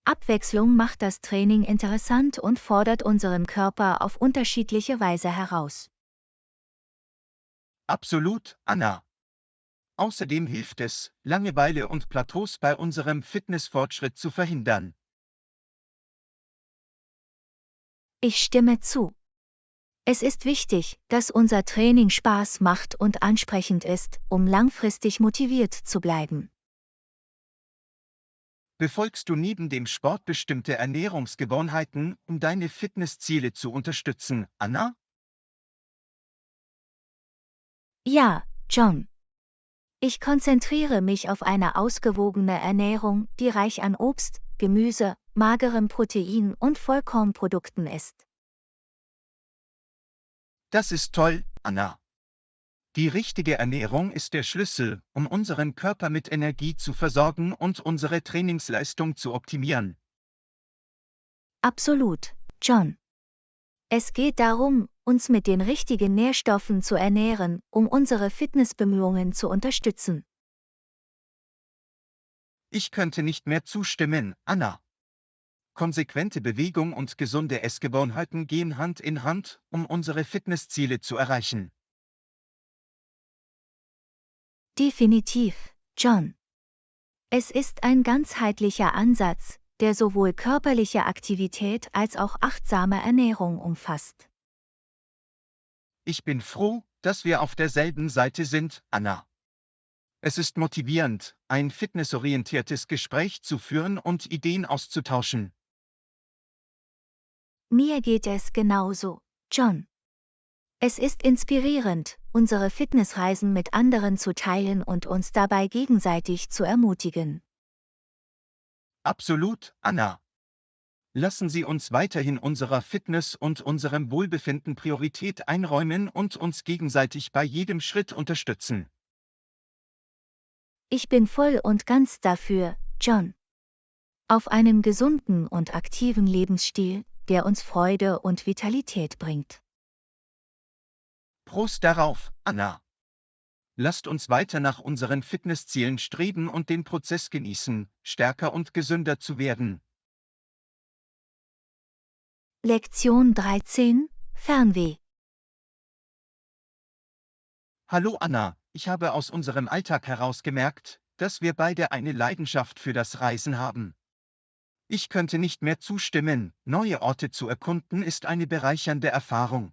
Abwechslung macht das Training interessant und fordert unseren Körper auf unterschiedliche Weise heraus. Absolut, Anna. Außerdem hilft es, Langeweile und Plateaus bei unserem Fitnessfortschritt zu verhindern. Ich stimme zu. Es ist wichtig, dass unser Training Spaß macht und ansprechend ist, um langfristig motiviert zu bleiben. Befolgst du neben dem Sport bestimmte Ernährungsgewohnheiten, um deine Fitnessziele zu unterstützen, Anna? Ja, John. Ich konzentriere mich auf eine ausgewogene Ernährung, die reich an Obst, Gemüse, magerem Protein und Vollkornprodukten ist. Das ist toll, Anna. Die richtige Ernährung ist der Schlüssel, um unseren Körper mit Energie zu versorgen und unsere Trainingsleistung zu optimieren. Absolut, John. Es geht darum, uns mit den richtigen Nährstoffen zu ernähren, um unsere Fitnessbemühungen zu unterstützen. Ich könnte nicht mehr zustimmen, Anna. Konsequente Bewegung und gesunde Essgewohnheiten gehen Hand in Hand, um unsere Fitnessziele zu erreichen. Definitiv, John. Es ist ein ganzheitlicher Ansatz, der sowohl körperliche Aktivität als auch achtsame Ernährung umfasst. Ich bin froh, dass wir auf derselben Seite sind, Anna. Es ist motivierend, ein fitnessorientiertes Gespräch zu führen und Ideen auszutauschen. Mir geht es genauso, John. Es ist inspirierend, unsere Fitnessreisen mit anderen zu teilen und uns dabei gegenseitig zu ermutigen. Absolut, Anna. Lassen Sie uns weiterhin unserer Fitness und unserem Wohlbefinden Priorität einräumen und uns gegenseitig bei jedem Schritt unterstützen. Ich bin voll und ganz dafür, John. Auf einen gesunden und aktiven Lebensstil, der uns Freude und Vitalität bringt. Prost darauf, Anna. Lasst uns weiter nach unseren Fitnesszielen streben und den Prozess genießen, stärker und gesünder zu werden. Lektion 13: Fernweh. Hallo Anna, ich habe aus unserem Alltag heraus gemerkt, dass wir beide eine Leidenschaft für das Reisen haben. Ich könnte nicht mehr zustimmen, neue Orte zu erkunden ist eine bereichernde Erfahrung.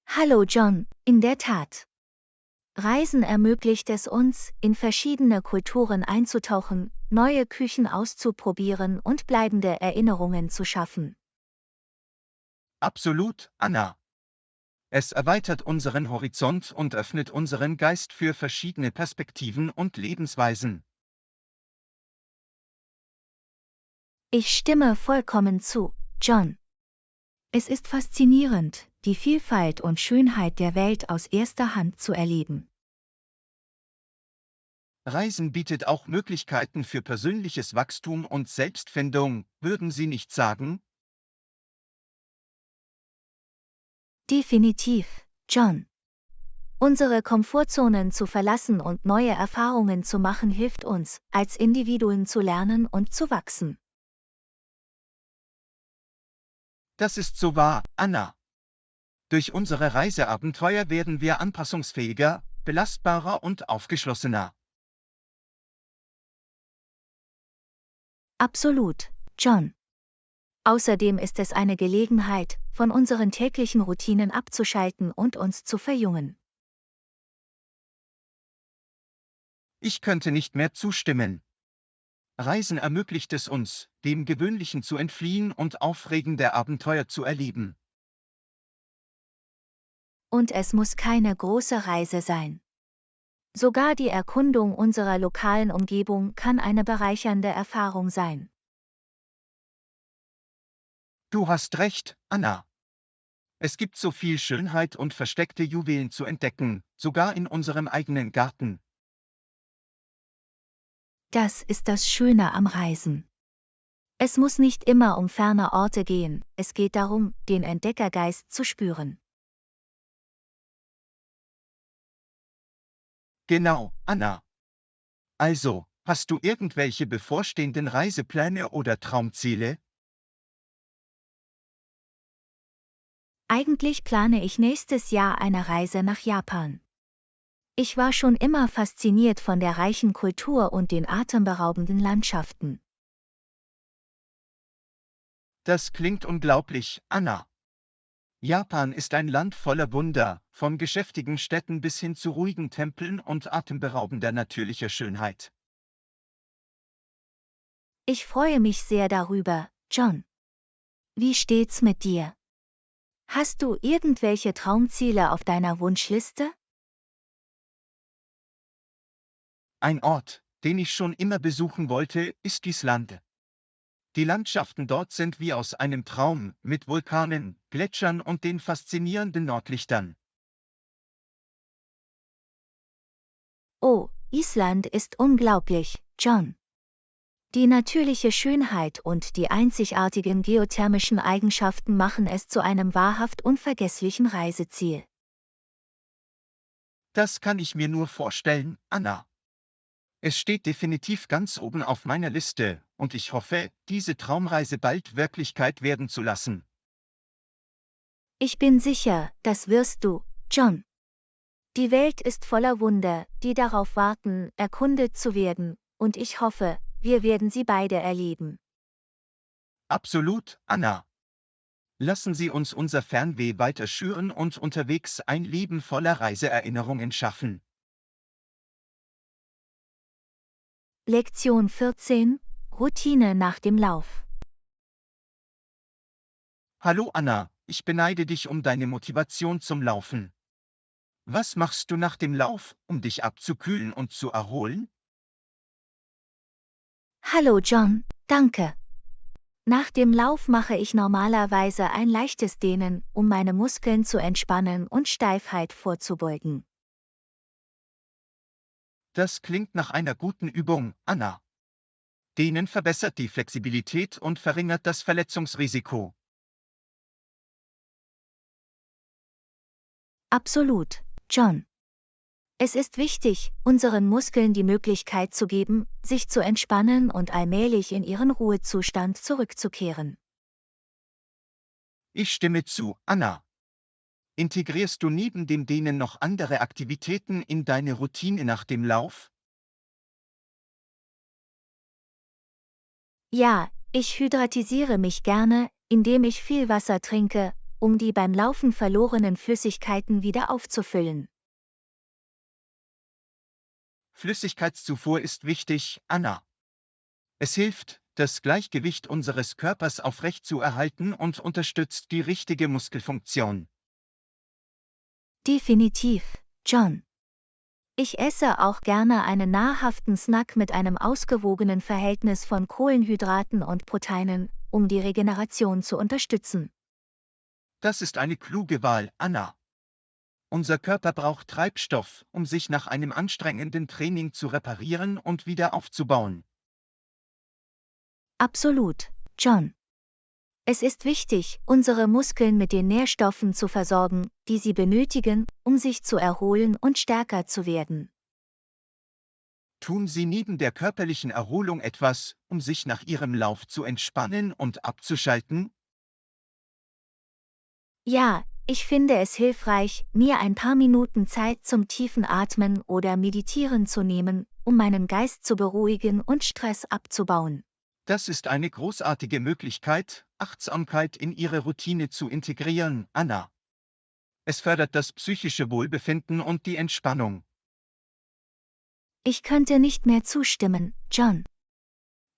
Hallo John, in der Tat. Reisen ermöglicht es uns, in verschiedene Kulturen einzutauchen, neue Küchen auszuprobieren und bleibende Erinnerungen zu schaffen. Absolut, Anna. Es erweitert unseren Horizont und öffnet unseren Geist für verschiedene Perspektiven und Lebensweisen. Ich stimme vollkommen zu, John. Es ist faszinierend, die Vielfalt und Schönheit der Welt aus erster Hand zu erleben. Reisen bietet auch Möglichkeiten für persönliches Wachstum und Selbstfindung, würden Sie nicht sagen? Definitiv, John. Unsere Komfortzonen zu verlassen und neue Erfahrungen zu machen hilft uns, als Individuen zu lernen und zu wachsen. Das ist so wahr, Anna. Durch unsere Reiseabenteuer werden wir anpassungsfähiger, belastbarer und aufgeschlossener. Absolut, John. Außerdem ist es eine Gelegenheit, von unseren täglichen Routinen abzuschalten und uns zu verjüngen. Ich könnte nicht mehr zustimmen. Reisen ermöglicht es uns, dem Gewöhnlichen zu entfliehen und aufregende Abenteuer zu erleben. Und es muss keine große Reise sein. Sogar die Erkundung unserer lokalen Umgebung kann eine bereichernde Erfahrung sein. Du hast recht, Anna. Es gibt so viel Schönheit und versteckte Juwelen zu entdecken, sogar in unserem eigenen Garten. Das ist das Schöne am Reisen. Es muss nicht immer um ferne Orte gehen, es geht darum, den Entdeckergeist zu spüren. Genau, Anna. Also, hast du irgendwelche bevorstehenden Reisepläne oder Traumziele? Eigentlich plane ich nächstes Jahr eine Reise nach Japan. Ich war schon immer fasziniert von der reichen Kultur und den atemberaubenden Landschaften. Das klingt unglaublich, Anna. Japan ist ein Land voller Wunder, von geschäftigen Städten bis hin zu ruhigen Tempeln und atemberaubender natürlicher Schönheit. Ich freue mich sehr darüber, John. Wie steht's mit dir? Hast du irgendwelche Traumziele auf deiner Wunschliste? Ein Ort, den ich schon immer besuchen wollte, ist Island. Die Landschaften dort sind wie aus einem Traum, mit Vulkanen, Gletschern und den faszinierenden Nordlichtern. Oh, Island ist unglaublich, John. Die natürliche Schönheit und die einzigartigen geothermischen Eigenschaften machen es zu einem wahrhaft unvergesslichen Reiseziel. Das kann ich mir nur vorstellen, Anna. Es steht definitiv ganz oben auf meiner Liste, und ich hoffe, diese Traumreise bald Wirklichkeit werden zu lassen. Ich bin sicher, das wirst du, John. Die Welt ist voller Wunder, die darauf warten, erkundet zu werden, und ich hoffe, wir werden sie beide erleben. Absolut, Anna. Lassen Sie uns unser Fernweh weiter schüren und unterwegs ein Leben voller Reiseerinnerungen schaffen. Lektion 14: Routine nach dem Lauf. Hallo Anna, ich beneide dich um deine Motivation zum Laufen. Was machst du nach dem Lauf, um dich abzukühlen und zu erholen? Hallo John, danke. Nach dem Lauf mache ich normalerweise ein leichtes Dehnen, um meine Muskeln zu entspannen und Steifheit vorzubeugen. Das klingt nach einer guten Übung, Anna. Dehnen verbessert die Flexibilität und verringert das Verletzungsrisiko. Absolut, John. Es ist wichtig, unseren Muskeln die Möglichkeit zu geben, sich zu entspannen und allmählich in ihren Ruhezustand zurückzukehren. Ich stimme zu, Anna. Integrierst du neben dem Dehnen noch andere Aktivitäten in deine Routine nach dem Lauf? Ja, ich hydratisiere mich gerne, indem ich viel Wasser trinke, um die beim Laufen verlorenen Flüssigkeiten wieder aufzufüllen. Flüssigkeitszufuhr ist wichtig, Anna. Es hilft, das Gleichgewicht unseres Körpers aufrechtzuerhalten und unterstützt die richtige Muskelfunktion. Definitiv, John. Ich esse auch gerne einen nahrhaften Snack mit einem ausgewogenen Verhältnis von Kohlenhydraten und Proteinen, um die Regeneration zu unterstützen. Das ist eine kluge Wahl, Anna. Unser Körper braucht Treibstoff, um sich nach einem anstrengenden Training zu reparieren und wieder aufzubauen. Absolut, John. Es ist wichtig, unsere Muskeln mit den Nährstoffen zu versorgen, die sie benötigen, um sich zu erholen und stärker zu werden. Tun Sie neben der körperlichen Erholung etwas, um sich nach Ihrem Lauf zu entspannen und abzuschalten? Ja, Ich finde es hilfreich, mir ein paar Minuten Zeit zum tiefen Atmen oder Meditieren zu nehmen, um meinen Geist zu beruhigen und Stress abzubauen. Das ist eine großartige Möglichkeit, Achtsamkeit in Ihre Routine zu integrieren, Anna. Es fördert das psychische Wohlbefinden und die Entspannung. Ich könnte nicht mehr zustimmen, John.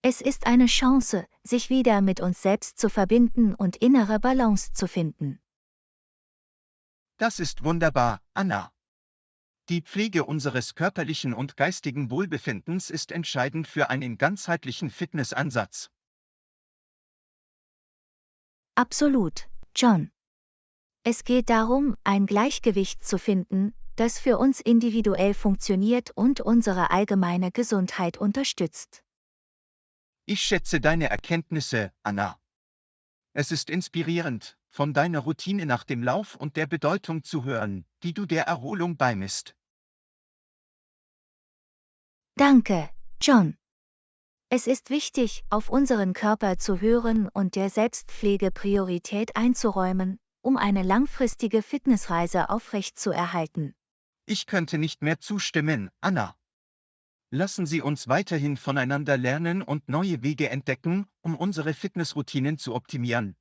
Es ist eine Chance, sich wieder mit uns selbst zu verbinden und innere Balance zu finden. Das ist wunderbar, Anna. Die Pflege unseres körperlichen und geistigen Wohlbefindens ist entscheidend für einen ganzheitlichen Fitnessansatz. Absolut, John. Es geht darum, ein Gleichgewicht zu finden, das für uns individuell funktioniert und unsere allgemeine Gesundheit unterstützt. Ich schätze deine Erkenntnisse, Anna. Es ist inspirierend, von deiner Routine nach dem Lauf und der Bedeutung zu hören, die du der Erholung beimisst. Danke, John. Es ist wichtig, auf unseren Körper zu hören und der Selbstpflege Priorität einzuräumen, um eine langfristige Fitnessreise aufrechtzuerhalten. Ich könnte nicht mehr zustimmen, Anna. Lassen Sie uns weiterhin voneinander lernen und neue Wege entdecken, um unsere Fitnessroutinen zu optimieren.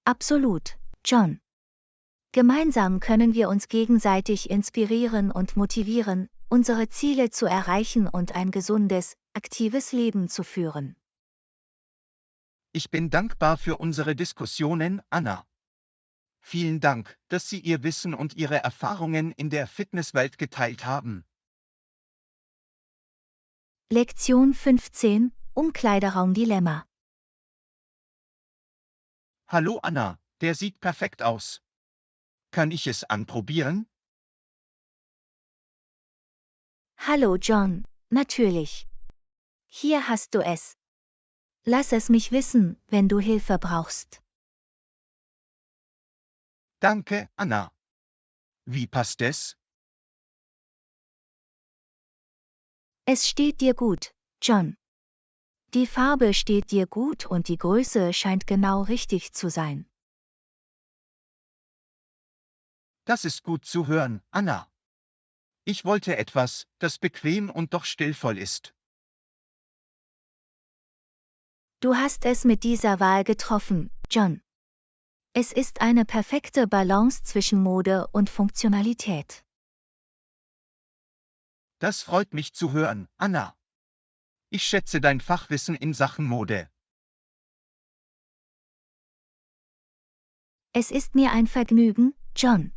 Absolut, John. Gemeinsam können wir uns gegenseitig inspirieren und motivieren, unsere Ziele zu erreichen und ein gesundes, aktives Leben zu führen. Ich bin dankbar für unsere Diskussionen, Anna. Vielen Dank, dass Sie Ihr Wissen und Ihre Erfahrungen in der Fitnesswelt geteilt haben. Lektion 15: Umkleideraum-Dilemma. Hallo Anna, der sieht perfekt aus. Kann ich es anprobieren? Hallo John, natürlich. Hier hast du es. Lass es mich wissen, wenn du Hilfe brauchst. Danke, Anna. Wie passt es? Es steht dir gut, John. Die Farbe steht dir gut und die Größe scheint genau richtig zu sein. Das ist gut zu hören, Anna. Ich wollte etwas, das bequem und doch stilvoll ist. Du hast es mit dieser Wahl getroffen, John. Es ist eine perfekte Balance zwischen Mode und Funktionalität. Das freut mich zu hören, Anna. Ich schätze dein Fachwissen in Sachen Mode. Es ist mir ein Vergnügen, John.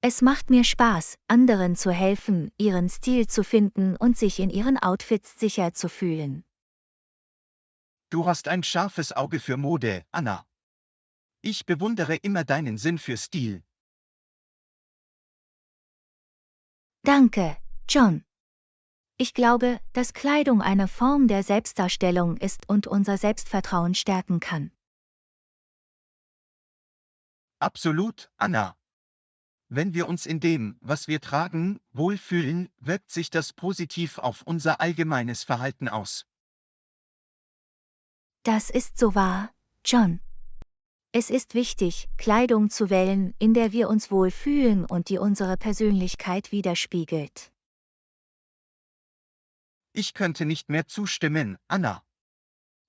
Es macht mir Spaß, anderen zu helfen, ihren Stil zu finden und sich in ihren Outfits sicher zu fühlen. Du hast ein scharfes Auge für Mode, Anna. Ich bewundere immer deinen Sinn für Stil. Danke, John. Ich glaube, dass Kleidung eine Form der Selbstdarstellung ist und unser Selbstvertrauen stärken kann. Absolut, Anna. Wenn wir uns in dem, was wir tragen, wohlfühlen, wirkt sich das positiv auf unser allgemeines Verhalten aus. Das ist so wahr, John. Es ist wichtig, Kleidung zu wählen, in der wir uns wohlfühlen und die unsere Persönlichkeit widerspiegelt. Ich könnte nicht mehr zustimmen, Anna.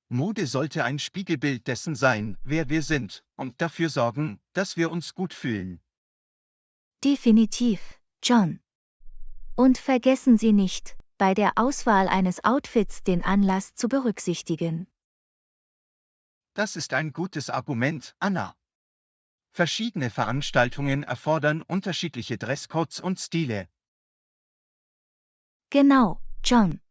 Mode sollte ein Spiegelbild dessen sein, wer wir sind, und dafür sorgen, dass wir uns gut fühlen. Definitiv, John. Und vergessen Sie nicht, bei der Auswahl eines Outfits den Anlass zu berücksichtigen. Das ist ein gutes Argument, Anna. Verschiedene Veranstaltungen erfordern unterschiedliche Dresscodes und Stile. Genau, John.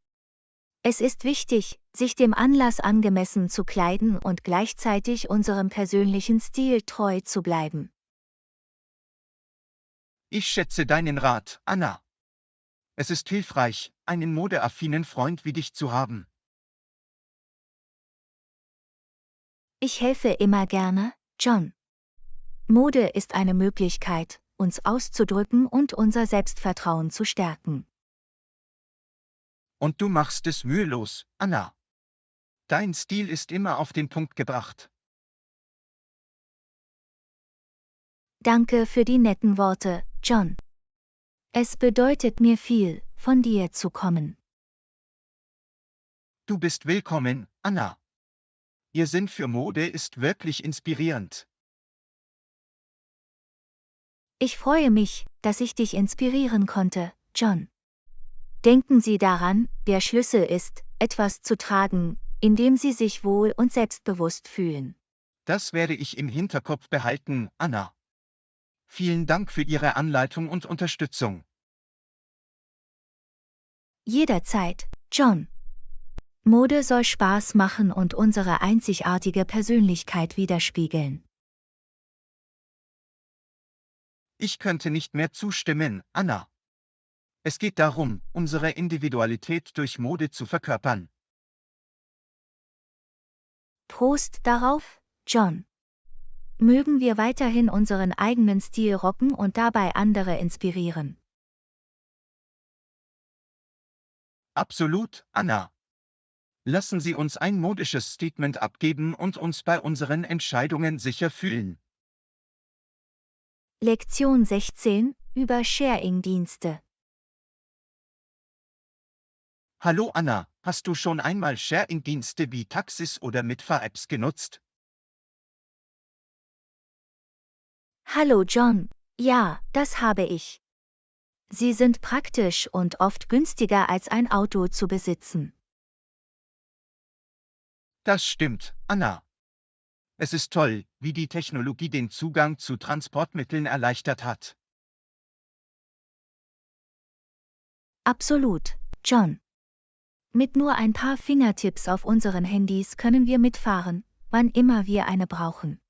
Es ist wichtig, sich dem Anlass angemessen zu kleiden und gleichzeitig unserem persönlichen Stil treu zu bleiben. Ich schätze deinen Rat, Anna. Es ist hilfreich, einen modeaffinen Freund wie dich zu haben. Ich helfe immer gerne, John. Mode ist eine Möglichkeit, uns auszudrücken und unser Selbstvertrauen zu stärken. Und du machst es mühelos, Anna. Dein Stil ist immer auf den Punkt gebracht. Danke für die netten Worte, John. Es bedeutet mir viel, von dir zu kommen. Du bist willkommen, Anna. Ihr Sinn für Mode ist wirklich inspirierend. Ich freue mich, dass ich dich inspirieren konnte, John. Denken Sie daran, der Schlüssel ist, etwas zu tragen, in dem Sie sich wohl und selbstbewusst fühlen. Das werde ich im Hinterkopf behalten, Anna. Vielen Dank für Ihre Anleitung und Unterstützung. Jederzeit, John. Mode soll Spaß machen und unsere einzigartige Persönlichkeit widerspiegeln. Ich könnte nicht mehr zustimmen, Anna. Es geht darum, unsere Individualität durch Mode zu verkörpern. Prost darauf, John. Mögen wir weiterhin unseren eigenen Stil rocken und dabei andere inspirieren. Absolut, Anna. Lassen Sie uns ein modisches Statement abgeben und uns bei unseren Entscheidungen sicher fühlen. Lektion 16 über Sharing-Dienste. Hallo Anna, hast du schon einmal Sharing-Dienste wie Taxis oder Mitfahr-Apps genutzt? Hallo John. Ja, das habe ich. Sie sind praktisch und oft günstiger als ein Auto zu besitzen. Das stimmt, Anna. Es ist toll, wie die Technologie den Zugang zu Transportmitteln erleichtert hat. Absolut, John. Mit nur ein paar Fingertipps auf unseren Handys können wir mitfahren, wann immer wir eine brauchen.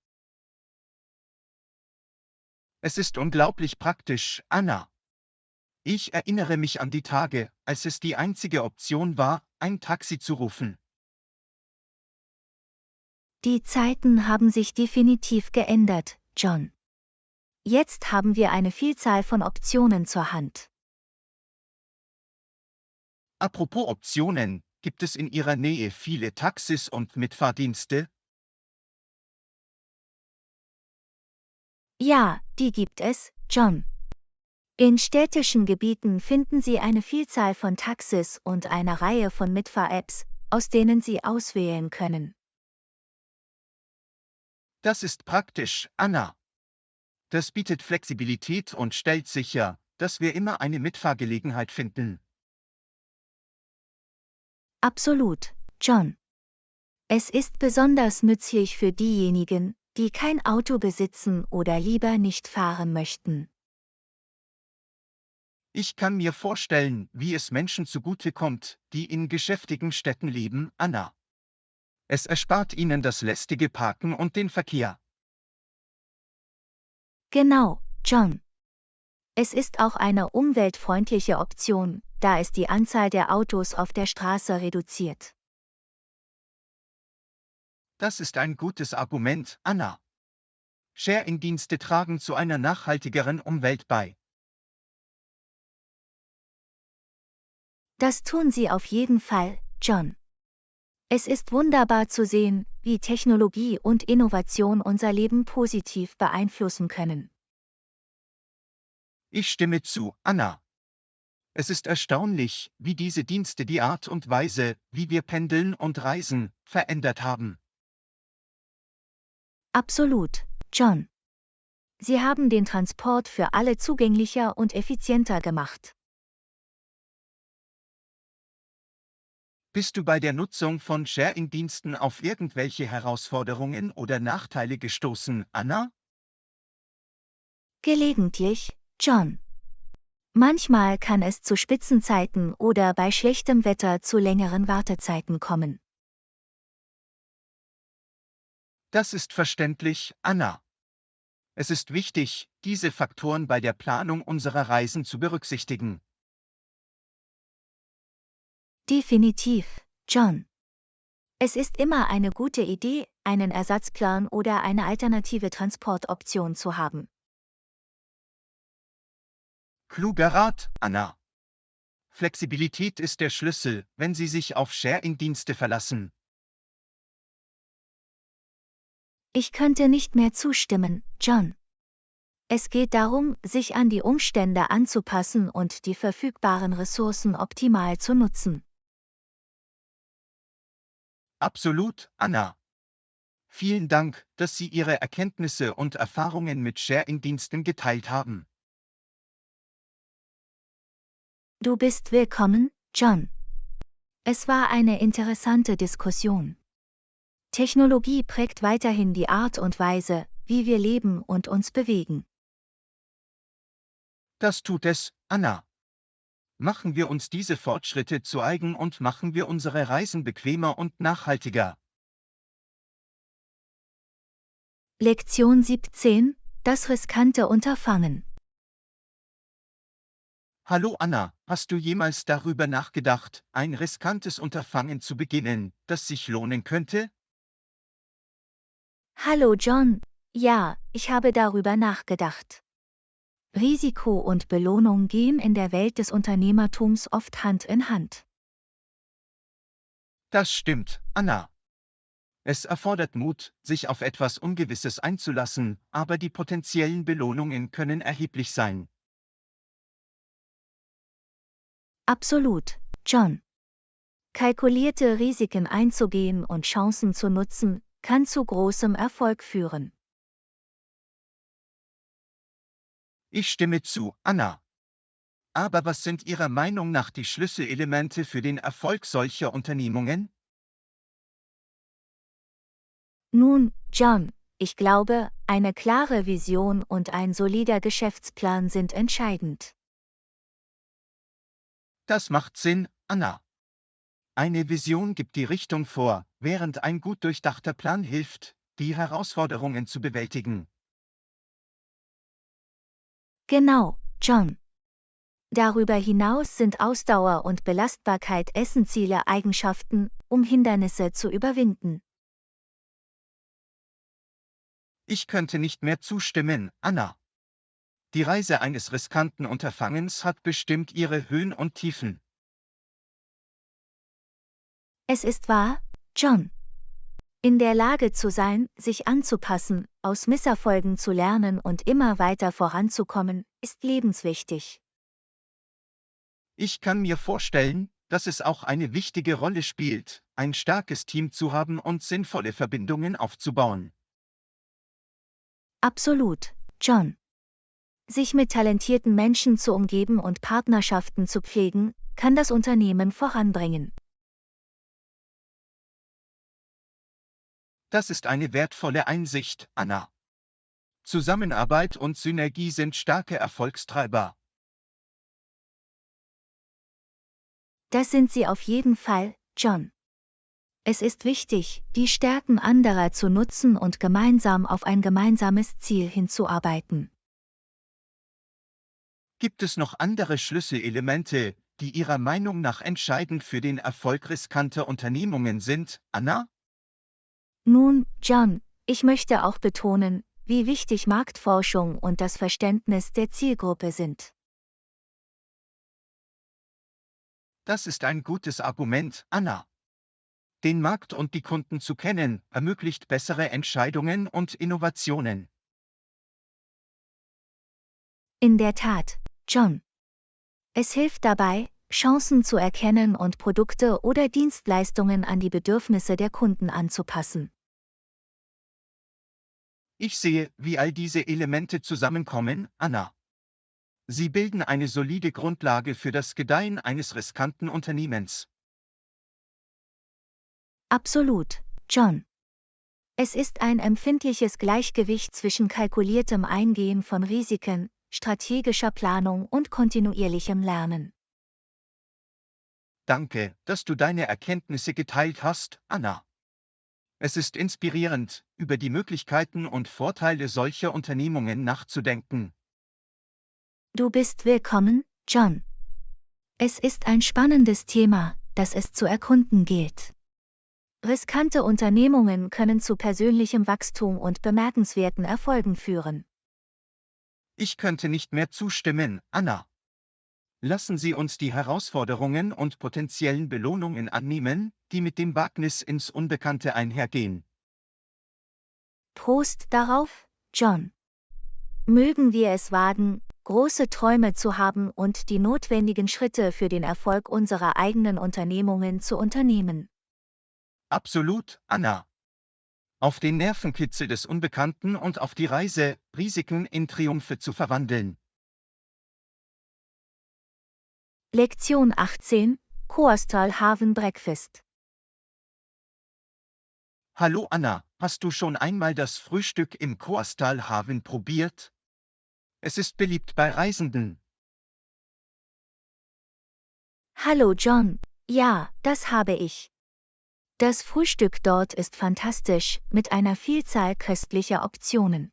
Es ist unglaublich praktisch, Anna. Ich erinnere mich an die Tage, als es die einzige Option war, ein Taxi zu rufen. Die Zeiten haben sich definitiv geändert, John. Jetzt haben wir eine Vielzahl von Optionen zur Hand. Apropos Optionen, gibt es in Ihrer Nähe viele Taxis und Mitfahrdienste? Ja, die gibt es, John. In städtischen Gebieten finden Sie eine Vielzahl von Taxis und eine Reihe von Mitfahr-Apps, aus denen Sie auswählen können. Das ist praktisch, Anna. Das bietet Flexibilität und stellt sicher, dass wir immer eine Mitfahrgelegenheit finden. Absolut, John. Es ist besonders nützlich für diejenigen, die kein Auto besitzen oder lieber nicht fahren möchten. Ich kann mir vorstellen, wie es Menschen zugutekommt, die in geschäftigen Städten leben, Anna. Es erspart ihnen das lästige Parken und den Verkehr. Genau, John. Es ist auch eine umweltfreundliche Option, da es die Anzahl der Autos auf der Straße reduziert. Das ist ein gutes Argument, Anna. Sharing-Dienste tragen zu einer nachhaltigeren Umwelt bei. Das tun sie auf jeden Fall, John. Es ist wunderbar zu sehen, wie Technologie und Innovation unser Leben positiv beeinflussen können. Ich stimme zu, Anna. Es ist erstaunlich, wie diese Dienste die Art und Weise, wie wir pendeln und reisen, verändert haben. Absolut, John. Sie haben den Transport für alle zugänglicher und effizienter gemacht. Bist du bei der Nutzung von Sharing-Diensten auf irgendwelche Herausforderungen oder Nachteile gestoßen, Anna? Gelegentlich, John. Manchmal kann es zu Spitzenzeiten oder bei schlechtem Wetter zu längeren Wartezeiten kommen. Das ist verständlich, Anna. Es ist wichtig, diese Faktoren bei der Planung unserer Reisen zu berücksichtigen. Definitiv, John. Es ist immer eine gute Idee, einen Ersatzplan oder eine alternative Transportoption zu haben. Kluger Rat, Anna. Flexibilität ist der Schlüssel, wenn Sie sich auf Sharing-Dienste verlassen. Ich könnte nicht mehr zustimmen, John. Es geht darum, sich an die Umstände anzupassen und die verfügbaren Ressourcen optimal zu nutzen. Absolut, Anna. Vielen Dank, dass Sie Ihre Erkenntnisse und Erfahrungen mit Sharing-Diensten geteilt haben. Du bist willkommen, John. Es war eine interessante Diskussion. Technologie prägt weiterhin die Art und Weise, wie wir leben und uns bewegen. Das tut es, Anna. Machen wir uns diese Fortschritte zu eigen und machen wir unsere Reisen bequemer und nachhaltiger. Lektion 17: Das riskante Unterfangen. Hallo Anna, hast du jemals darüber nachgedacht, ein riskantes Unterfangen zu beginnen, das sich lohnen könnte? Hallo John. Ja, ich habe darüber nachgedacht. Risiko und Belohnung gehen in der Welt des Unternehmertums oft Hand in Hand. Das stimmt, Anna. Es erfordert Mut, sich auf etwas Ungewisses einzulassen, aber die potenziellen Belohnungen können erheblich sein. Absolut, John. Kalkulierte Risiken einzugehen und Chancen zu nutzen, kann zu großem Erfolg führen. Ich stimme zu, Anna. Aber was sind Ihrer Meinung nach die Schlüsselelemente für den Erfolg solcher Unternehmungen? Nun, John, ich glaube, eine klare Vision und ein solider Geschäftsplan sind entscheidend. Das macht Sinn, Anna. Eine Vision gibt die Richtung vor, während ein gut durchdachter Plan hilft, die Herausforderungen zu bewältigen. Genau, John. Darüber hinaus sind Ausdauer und Belastbarkeit essentielle Eigenschaften, um Hindernisse zu überwinden. Ich könnte nicht mehr zustimmen, Anna. Die Reise eines riskanten Unterfangens hat bestimmt ihre Höhen und Tiefen. Es ist wahr, John. In der Lage zu sein, sich anzupassen, aus Misserfolgen zu lernen und immer weiter voranzukommen, ist lebenswichtig. Ich kann mir vorstellen, dass es auch eine wichtige Rolle spielt, ein starkes Team zu haben und sinnvolle Verbindungen aufzubauen. Absolut, John. Sich mit talentierten Menschen zu umgeben und Partnerschaften zu pflegen, kann das Unternehmen voranbringen. Das ist eine wertvolle Einsicht, Anna. Zusammenarbeit und Synergie sind starke Erfolgstreiber. Das sind sie auf jeden Fall, John. Es ist wichtig, die Stärken anderer zu nutzen und gemeinsam auf ein gemeinsames Ziel hinzuarbeiten. Gibt es noch andere Schlüsselelemente, die Ihrer Meinung nach entscheidend für den Erfolg riskanter Unternehmungen sind, Anna? Nun, John, ich möchte auch betonen, wie wichtig Marktforschung und das Verständnis der Zielgruppe sind. Das ist ein gutes Argument, Anna. Den Markt und die Kunden zu kennen, ermöglicht bessere Entscheidungen und Innovationen. In der Tat, John. Es hilft dabei, Chancen zu erkennen und Produkte oder Dienstleistungen an die Bedürfnisse der Kunden anzupassen. Ich sehe, wie all diese Elemente zusammenkommen, Anna. Sie bilden eine solide Grundlage für das Gedeihen eines riskanten Unternehmens. Absolut, John. Es ist ein empfindliches Gleichgewicht zwischen kalkuliertem Eingehen von Risiken, strategischer Planung und kontinuierlichem Lernen. Danke, dass du deine Erkenntnisse geteilt hast, Anna. Es ist inspirierend, über die Möglichkeiten und Vorteile solcher Unternehmungen nachzudenken. Du bist willkommen, John. Es ist ein spannendes Thema, das es zu erkunden gilt. Riskante Unternehmungen können zu persönlichem Wachstum und bemerkenswerten Erfolgen führen. Ich könnte nicht mehr zustimmen, Anna. Lassen Sie uns die Herausforderungen und potenziellen Belohnungen annehmen, die mit dem Wagnis ins Unbekannte einhergehen. Prost darauf, John. Mögen wir es wagen, große Träume zu haben und die notwendigen Schritte für den Erfolg unserer eigenen Unternehmungen zu unternehmen. Absolut, Anna. Auf den Nervenkitzel des Unbekannten und auf die Reise, Risiken in Triumphe zu verwandeln. Lektion 18: Coastal Haven Breakfast. Hallo Anna, hast du schon einmal das Frühstück im Coastal Haven probiert? Es ist beliebt bei Reisenden. Hallo John. Ja, das habe ich. Das Frühstück dort ist fantastisch, mit einer Vielzahl köstlicher Optionen.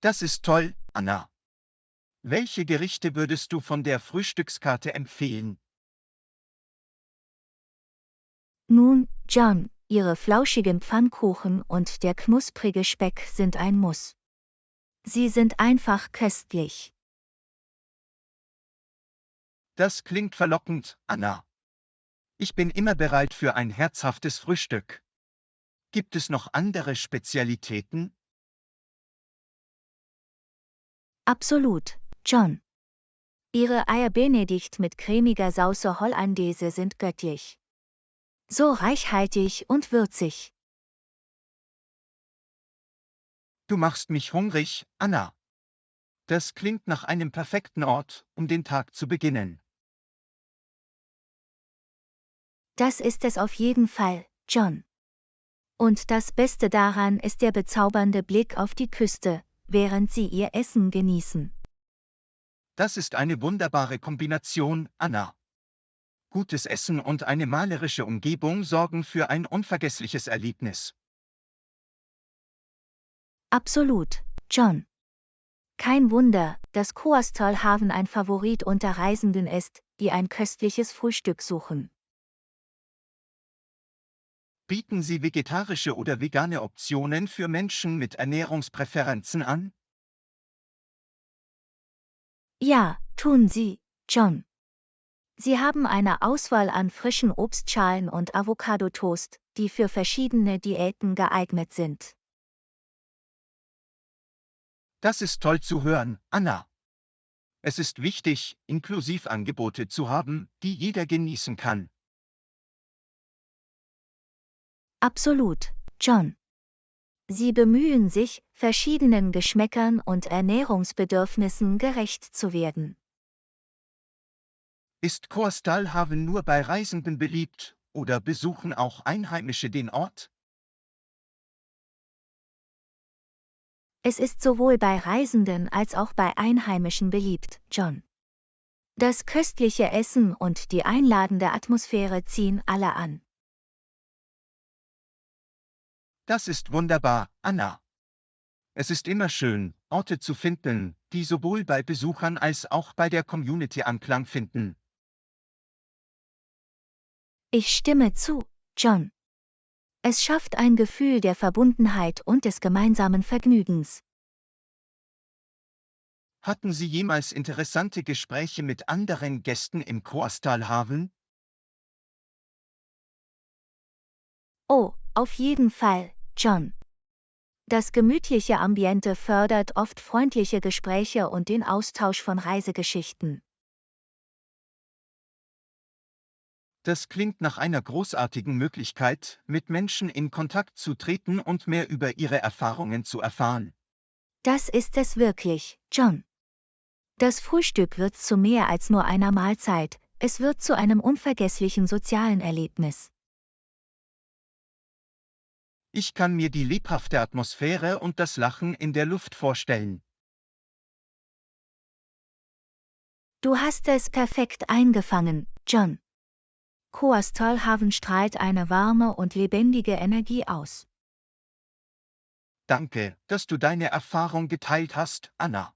Das ist toll, Anna. Welche Gerichte würdest du von der Frühstückskarte empfehlen? Nun, John, Ihre flauschigen Pfannkuchen und der knusprige Speck sind ein Muss. Sie sind einfach köstlich. Das klingt verlockend, Anna. Ich bin immer bereit für ein herzhaftes Frühstück. Gibt es noch andere Spezialitäten? Absolut, John. Ihre Eier Benedikt mit cremiger Sauce Hollandaise sind göttlich. So reichhaltig und würzig. Du machst mich hungrig, Anna. Das klingt nach einem perfekten Ort, um den Tag zu beginnen. Das ist es auf jeden Fall, John. Und das Beste daran ist der bezaubernde Blick auf die Küste, während Sie Ihr Essen genießen. Das ist eine wunderbare Kombination, Anna. Gutes Essen und eine malerische Umgebung sorgen für ein unvergessliches Erlebnis. Absolut, John. Kein Wunder, dass Coastal Haven ein Favorit unter Reisenden ist, die ein köstliches Frühstück suchen. Bieten Sie vegetarische oder vegane Optionen für Menschen mit Ernährungspräferenzen an? Ja, tun Sie, John. Sie haben eine Auswahl an frischen Obstschalen und Avocado-Toast, die für verschiedene Diäten geeignet sind. Das ist toll zu hören, Anna. Es ist wichtig, Inklusivangebote zu haben, die jeder genießen kann. Absolut, John. Sie bemühen sich, verschiedenen Geschmäckern und Ernährungsbedürfnissen gerecht zu werden. Ist Coastal Haven nur bei Reisenden beliebt, oder besuchen auch Einheimische den Ort? Es ist sowohl bei Reisenden als auch bei Einheimischen beliebt, John. Das köstliche Essen und die einladende Atmosphäre ziehen alle an. Das ist wunderbar, Anna. Es ist immer schön, Orte zu finden, die sowohl bei Besuchern als auch bei der Community Anklang finden. Ich stimme zu, John. Es schafft ein Gefühl der Verbundenheit und des gemeinsamen Vergnügens. Hatten Sie jemals interessante Gespräche mit anderen Gästen im Coastal Haven? Oh, auf jeden Fall, John. Das gemütliche Ambiente fördert oft freundliche Gespräche und den Austausch von Reisegeschichten. Das klingt nach einer großartigen Möglichkeit, mit Menschen in Kontakt zu treten und mehr über ihre Erfahrungen zu erfahren. Das ist es wirklich, John. Das Frühstück wird zu mehr als nur einer Mahlzeit, es wird zu einem unvergesslichen sozialen Erlebnis. Ich kann mir die lebhafte Atmosphäre und das Lachen in der Luft vorstellen. Du hast es perfekt eingefangen, John. Coastal Haven strahlt eine warme und lebendige Energie aus. Danke, dass du deine Erfahrung geteilt hast, Anna.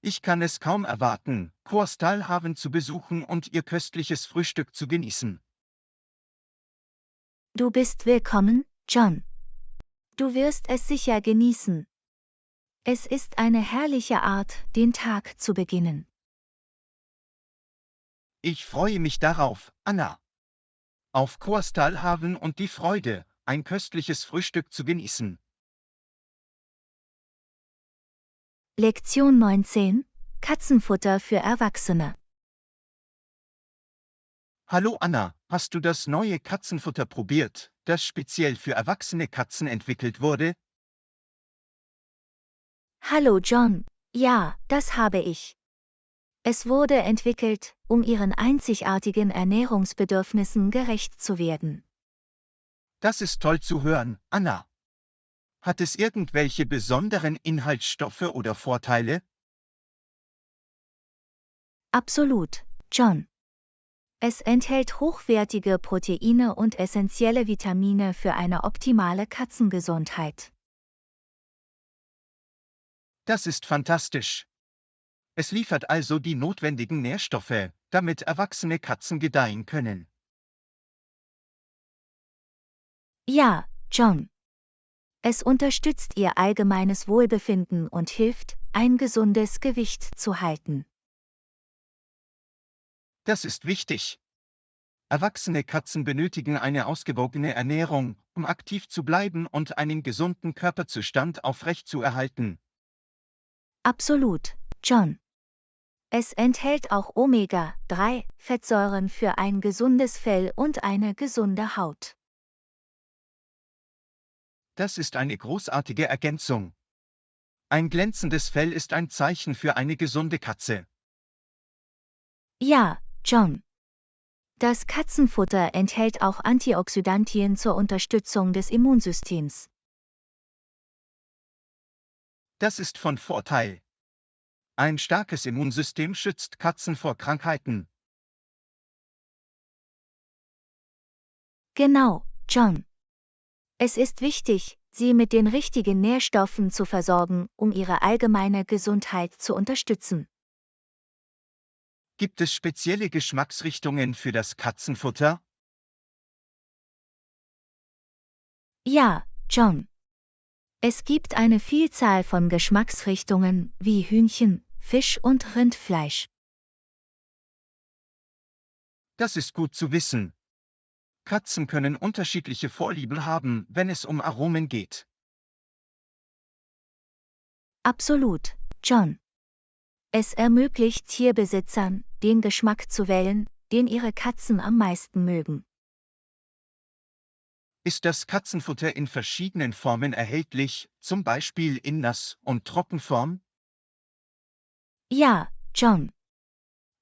Ich kann es kaum erwarten, Coastal Haven zu besuchen und ihr köstliches Frühstück zu genießen. Du bist willkommen, John. Du wirst es sicher genießen. Es ist eine herrliche Art, den Tag zu beginnen. Ich freue mich darauf, Anna. Auf Coastal Haven und die Freude, ein köstliches Frühstück zu genießen. Lektion 19: Katzenfutter für Erwachsene. Hallo Anna, hast du das neue Katzenfutter probiert, das speziell für erwachsene Katzen entwickelt wurde? Hallo John. Ja, das habe ich. Es wurde entwickelt, um ihren einzigartigen Ernährungsbedürfnissen gerecht zu werden. Das ist toll zu hören, Anna. Hat es irgendwelche besonderen Inhaltsstoffe oder Vorteile? Absolut, John. Es enthält hochwertige Proteine und essentielle Vitamine für eine optimale Katzengesundheit. Das ist fantastisch. Es liefert also die notwendigen Nährstoffe, damit erwachsene Katzen gedeihen können. Ja, John. Es unterstützt ihr allgemeines Wohlbefinden und hilft, ein gesundes Gewicht zu halten. Das ist wichtig. Erwachsene Katzen benötigen eine ausgewogene Ernährung, um aktiv zu bleiben und einen gesunden Körperzustand aufrechtzuerhalten. Absolut, John. Es enthält auch Omega-3-Fettsäuren für ein gesundes Fell und eine gesunde Haut. Das ist eine großartige Ergänzung. Ein glänzendes Fell ist ein Zeichen für eine gesunde Katze. Ja, John. Das Katzenfutter enthält auch Antioxidantien zur Unterstützung des Immunsystems. Das ist von Vorteil. Ein starkes Immunsystem schützt Katzen vor Krankheiten. Genau, John. Es ist wichtig, sie mit den richtigen Nährstoffen zu versorgen, um ihre allgemeine Gesundheit zu unterstützen. Gibt es spezielle Geschmacksrichtungen für das Katzenfutter? Ja, John. Es gibt eine Vielzahl von Geschmacksrichtungen wie Hühnchen, Fisch und Rindfleisch. Das ist gut zu wissen. Katzen können unterschiedliche Vorlieben haben, wenn es um Aromen geht. Absolut, John. Es ermöglicht Tierbesitzern, den Geschmack zu wählen, den ihre Katzen am meisten mögen. Ist das Katzenfutter in verschiedenen Formen erhältlich, zum Beispiel in Nass- und Trockenform? Ja, John.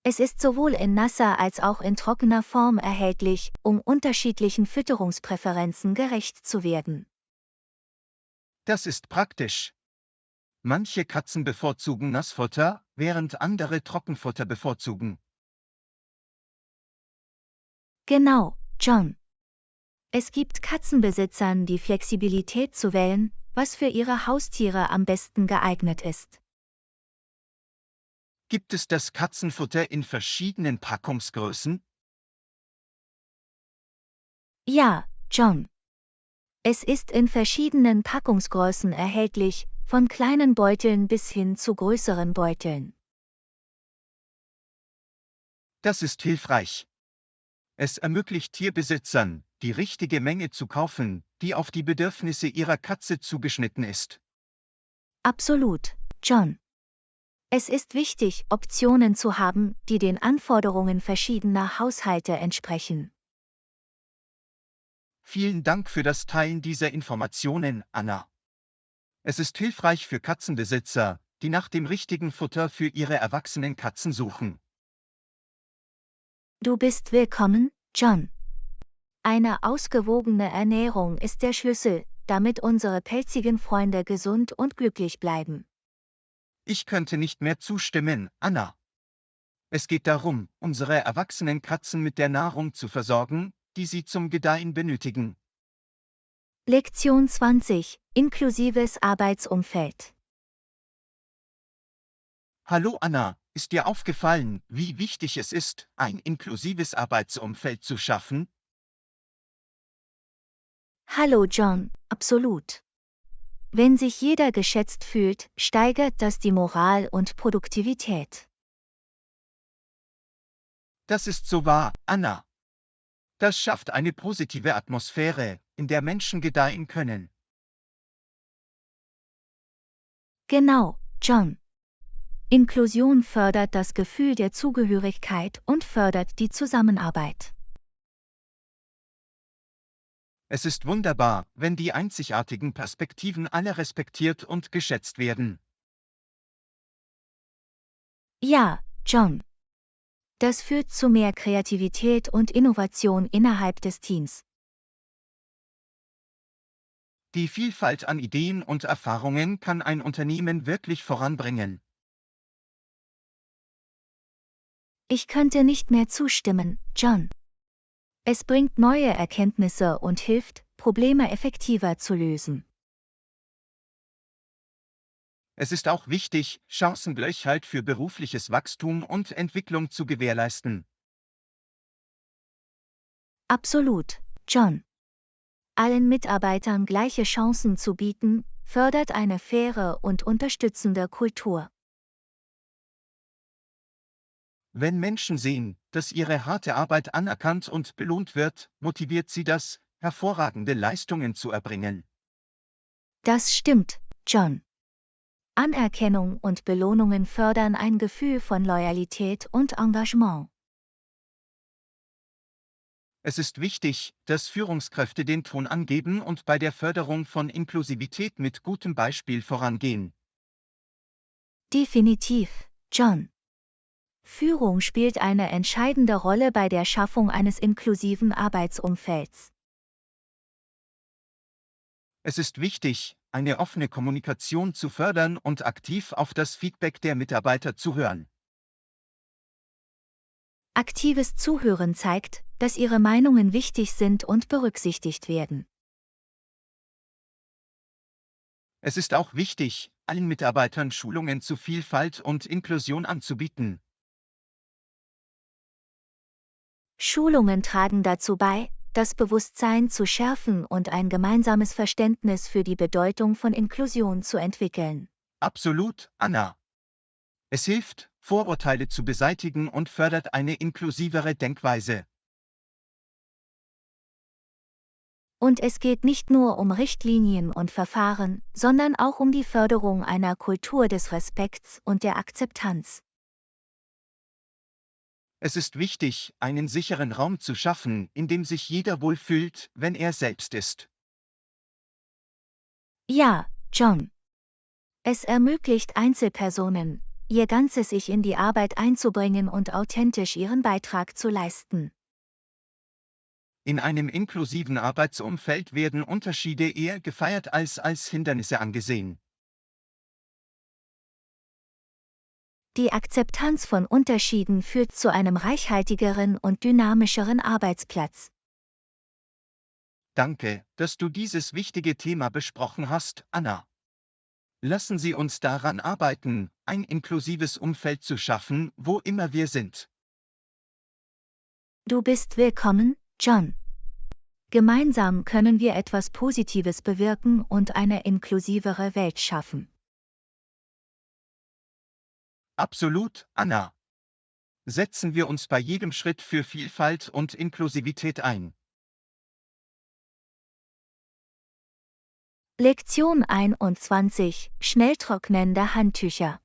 Es ist sowohl in nasser als auch in trockener Form erhältlich, um unterschiedlichen Fütterungspräferenzen gerecht zu werden. Das ist praktisch. Manche Katzen bevorzugen Nassfutter, während andere Trockenfutter bevorzugen. Genau, John. Es gibt Katzenbesitzern die Flexibilität zu wählen, was für ihre Haustiere am besten geeignet ist. Gibt es das Katzenfutter in verschiedenen Packungsgrößen? Ja, John. Es ist in verschiedenen Packungsgrößen erhältlich, von kleinen Beuteln bis hin zu größeren Beuteln. Das ist hilfreich. Es ermöglicht Tierbesitzern, die richtige Menge zu kaufen, die auf die Bedürfnisse ihrer Katze zugeschnitten ist. Absolut, John. Es ist wichtig, Optionen zu haben, die den Anforderungen verschiedener Haushalte entsprechen. Vielen Dank für das Teilen dieser Informationen, Anna. Es ist hilfreich für Katzenbesitzer, die nach dem richtigen Futter für ihre erwachsenen Katzen suchen. Du bist willkommen, John. Eine ausgewogene Ernährung ist der Schlüssel, damit unsere pelzigen Freunde gesund und glücklich bleiben. Ich könnte nicht mehr zustimmen, Anna. Es geht darum, unsere erwachsenen Katzen mit der Nahrung zu versorgen, die sie zum Gedeihen benötigen. Lektion 20: Inklusives Arbeitsumfeld. Hallo Anna, ist dir aufgefallen, wie wichtig es ist, ein inklusives Arbeitsumfeld zu schaffen? Hallo John, absolut. Wenn sich jeder geschätzt fühlt, steigert das die Moral und Produktivität. Das ist so wahr, Anna. Das schafft eine positive Atmosphäre, in der Menschen gedeihen können. Genau, John. Inklusion fördert das Gefühl der Zugehörigkeit und fördert die Zusammenarbeit. Es ist wunderbar, wenn die einzigartigen Perspektiven aller respektiert und geschätzt werden. Ja, John. Das führt zu mehr Kreativität und Innovation innerhalb des Teams. Die Vielfalt an Ideen und Erfahrungen kann ein Unternehmen wirklich voranbringen. Ich könnte nicht mehr zustimmen, John. Es bringt neue Erkenntnisse und hilft, Probleme effektiver zu lösen. Es ist auch wichtig, Chancengleichheit für berufliches Wachstum und Entwicklung zu gewährleisten. Absolut, John. Allen Mitarbeitern gleiche Chancen zu bieten, fördert eine faire und unterstützende Kultur. Wenn Menschen sehen, dass ihre harte Arbeit anerkannt und belohnt wird, motiviert sie das, hervorragende Leistungen zu erbringen. Das stimmt, John. Anerkennung und Belohnungen fördern ein Gefühl von Loyalität und Engagement. Es ist wichtig, dass Führungskräfte den Ton angeben und bei der Förderung von Inklusivität mit gutem Beispiel vorangehen. Definitiv, John. Führung spielt eine entscheidende Rolle bei der Schaffung eines inklusiven Arbeitsumfelds. Es ist wichtig, eine offene Kommunikation zu fördern und aktiv auf das Feedback der Mitarbeiter zu hören. Aktives Zuhören zeigt, dass ihre Meinungen wichtig sind und berücksichtigt werden. Es ist auch wichtig, allen Mitarbeitern Schulungen zu Vielfalt und Inklusion anzubieten. Schulungen tragen dazu bei, das Bewusstsein zu schärfen und ein gemeinsames Verständnis für die Bedeutung von Inklusion zu entwickeln. Absolut, Anna. Es hilft, Vorurteile zu beseitigen und fördert eine inklusivere Denkweise. Und es geht nicht nur um Richtlinien und Verfahren, sondern auch um die Förderung einer Kultur des Respekts und der Akzeptanz. Es ist wichtig, einen sicheren Raum zu schaffen, in dem sich jeder wohlfühlt, wenn er selbst ist. Ja, John. Es ermöglicht Einzelpersonen, ihr ganzes Ich in die Arbeit einzubringen und authentisch ihren Beitrag zu leisten. In einem inklusiven Arbeitsumfeld werden Unterschiede eher gefeiert als Hindernisse angesehen. Die Akzeptanz von Unterschieden führt zu einem reichhaltigeren und dynamischeren Arbeitsplatz. Danke, dass du dieses wichtige Thema besprochen hast, Anna. Lassen Sie uns daran arbeiten, ein inklusives Umfeld zu schaffen, wo immer wir sind. Du bist willkommen, John. Gemeinsam können wir etwas Positives bewirken und eine inklusivere Welt schaffen. Absolut, Anna. Setzen wir uns bei jedem Schritt für Vielfalt und Inklusivität ein. Lektion 21: Schnelltrocknende Handtücher.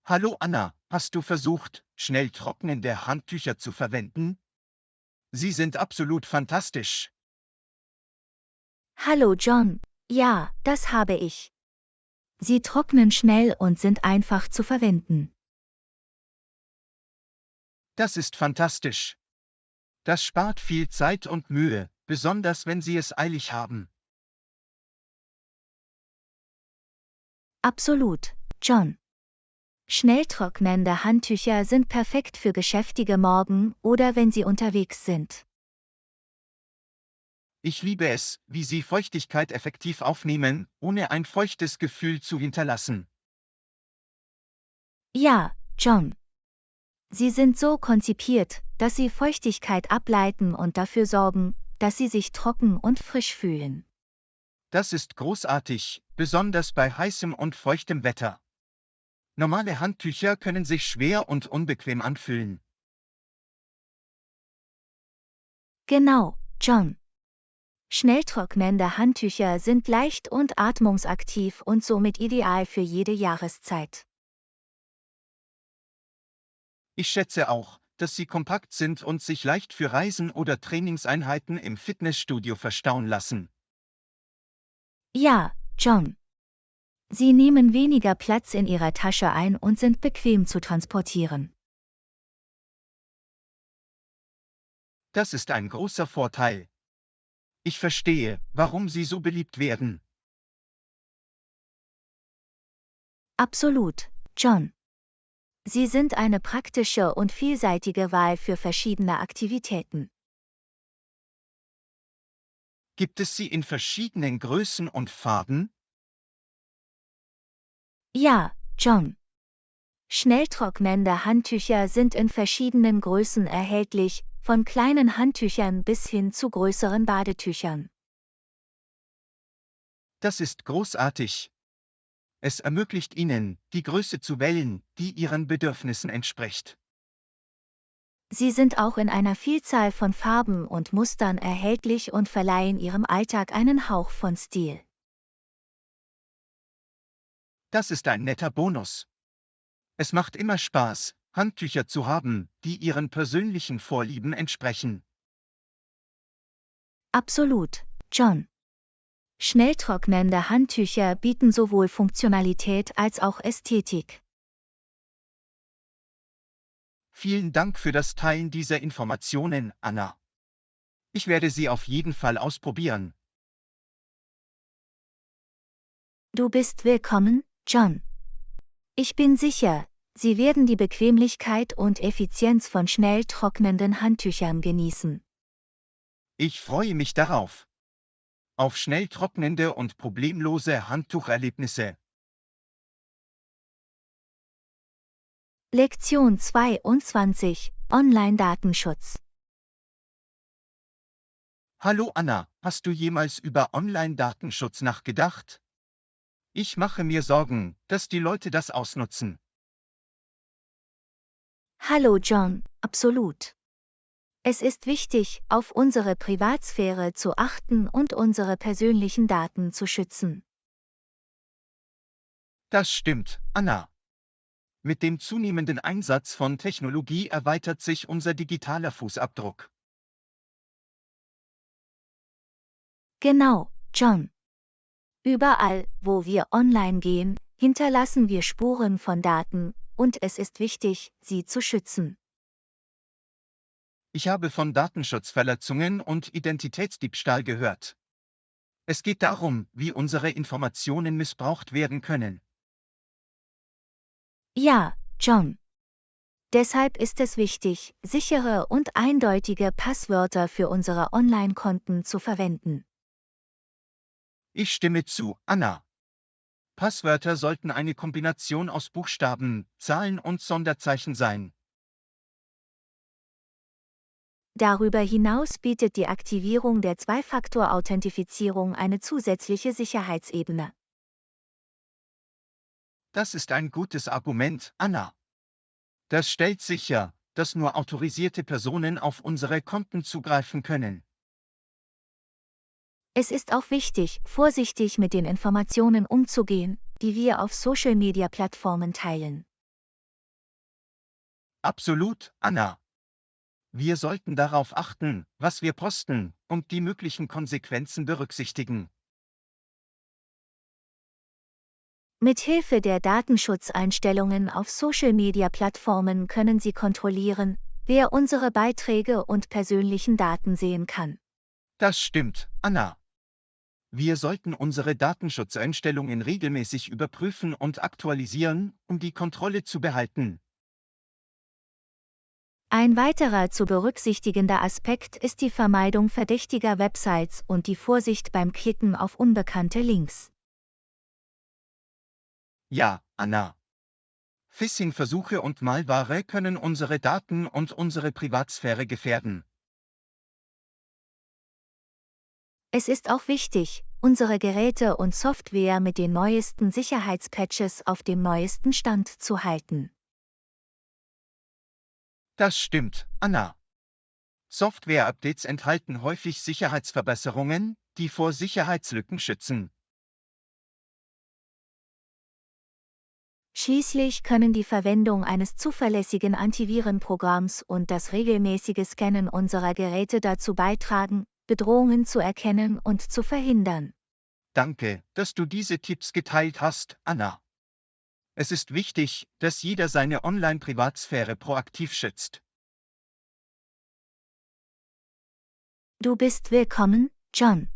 Hallo Anna, hast du versucht, schnell trocknende Handtücher zu verwenden? Sie sind absolut fantastisch. Hallo John. Ja, das habe ich. Sie trocknen schnell und sind einfach zu verwenden. Das ist fantastisch. Das spart viel Zeit und Mühe, besonders wenn Sie es eilig haben. Absolut, John. Schnell trocknende Handtücher sind perfekt für geschäftige Morgen oder wenn Sie unterwegs sind. Ich liebe es, wie Sie Feuchtigkeit effektiv aufnehmen, ohne ein feuchtes Gefühl zu hinterlassen. Ja, John. Sie sind so konzipiert, dass sie Feuchtigkeit ableiten und dafür sorgen, dass sie sich trocken und frisch fühlen. Das ist großartig, besonders bei heißem und feuchtem Wetter. Normale Handtücher können sich schwer und unbequem anfühlen. Genau, John. Schnell trocknende Handtücher sind leicht und atmungsaktiv und somit ideal für jede Jahreszeit. Ich schätze auch, dass sie kompakt sind und sich leicht für Reisen oder Trainingseinheiten im Fitnessstudio verstauen lassen. Ja, John. Sie nehmen weniger Platz in Ihrer Tasche ein und sind bequem zu transportieren. Das ist ein großer Vorteil. Ich verstehe, warum sie so beliebt werden. Absolut, John. Sie sind eine praktische und vielseitige Wahl für verschiedene Aktivitäten. Gibt es sie in verschiedenen Größen und Farben? Ja, John. Schnelltrocknende Handtücher sind in verschiedenen Größen erhältlich, von kleinen Handtüchern bis hin zu größeren Badetüchern. Das ist großartig. Es ermöglicht Ihnen, die Größe zu wählen, die Ihren Bedürfnissen entspricht. Sie sind auch in einer Vielzahl von Farben und Mustern erhältlich und verleihen Ihrem Alltag einen Hauch von Stil. Das ist ein netter Bonus. Es macht immer Spaß, Handtücher zu haben, die Ihren persönlichen Vorlieben entsprechen. Absolut, John. Schnelltrocknende Handtücher bieten sowohl Funktionalität als auch Ästhetik. Vielen Dank für das Teilen dieser Informationen, Anna. Ich werde sie auf jeden Fall ausprobieren. Du bist willkommen, John. Ich bin sicher, Sie werden die Bequemlichkeit und Effizienz von schnell trocknenden Handtüchern genießen. Ich freue mich darauf. Auf schnell trocknende und problemlose Handtucherlebnisse. Lektion 22: Online-Datenschutz. Hallo Anna, hast du jemals über Online-Datenschutz nachgedacht? Ich mache mir Sorgen, dass die Leute das ausnutzen. Hallo John, absolut. Es ist wichtig, auf unsere Privatsphäre zu achten und unsere persönlichen Daten zu schützen. Das stimmt, Anna. Mit dem zunehmenden Einsatz von Technologie erweitert sich unser digitaler Fußabdruck. Genau, John. Überall, wo wir online gehen, hinterlassen wir Spuren von Daten, und es ist wichtig, sie zu schützen. Ich habe von Datenschutzverletzungen und Identitätsdiebstahl gehört. Es geht darum, wie unsere Informationen missbraucht werden können. Ja, John. Deshalb ist es wichtig, sichere und eindeutige Passwörter für unsere Online-Konten zu verwenden. Ich stimme zu, Anna. Passwörter sollten eine Kombination aus Buchstaben, Zahlen und Sonderzeichen sein. Darüber hinaus bietet die Aktivierung der Zwei-Faktor-Authentifizierung eine zusätzliche Sicherheitsebene. Das ist ein gutes Argument, Anna. Das stellt sicher, dass nur autorisierte Personen auf unsere Konten zugreifen können. Es ist auch wichtig, vorsichtig mit den Informationen umzugehen, die wir auf Social-Media-Plattformen teilen. Absolut, Anna. Wir sollten darauf achten, was wir posten, und die möglichen Konsequenzen berücksichtigen. Mithilfe der Datenschutzeinstellungen auf Social-Media-Plattformen können Sie kontrollieren, wer unsere Beiträge und persönlichen Daten sehen kann. Das stimmt, Anna. Wir sollten unsere Datenschutzeinstellungen regelmäßig überprüfen und aktualisieren, um die Kontrolle zu behalten. Ein weiterer zu berücksichtigender Aspekt ist die Vermeidung verdächtiger Websites und die Vorsicht beim Klicken auf unbekannte Links. Ja, Anna. Phishing-Versuche und Malware können unsere Daten und unsere Privatsphäre gefährden. Es ist auch wichtig, unsere Geräte und Software mit den neuesten Sicherheitspatches auf dem neuesten Stand zu halten. Das stimmt, Anna. Software-Updates enthalten häufig Sicherheitsverbesserungen, die vor Sicherheitslücken schützen. Schließlich können die Verwendung eines zuverlässigen Antivirenprogramms und das regelmäßige Scannen unserer Geräte dazu beitragen, Bedrohungen zu erkennen und zu verhindern. Danke, dass du diese Tipps geteilt hast, Anna. Es ist wichtig, dass jeder seine Online-Privatsphäre proaktiv schützt. Du bist willkommen, John.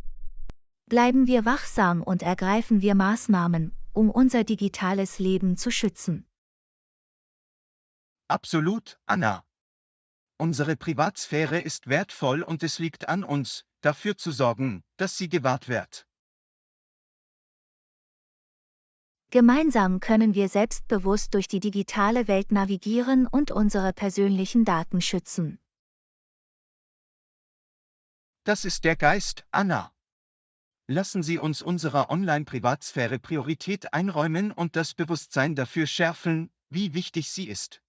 Bleiben wir wachsam und ergreifen wir Maßnahmen, um unser digitales Leben zu schützen. Absolut, Anna. Unsere Privatsphäre ist wertvoll und es liegt an uns, dafür zu sorgen, dass sie gewahrt wird. Gemeinsam können wir selbstbewusst durch die digitale Welt navigieren und unsere persönlichen Daten schützen. Das ist der Geist, Anna. Lassen Sie uns unserer Online-Privatsphäre Priorität einräumen und das Bewusstsein dafür schärfen, wie wichtig sie ist.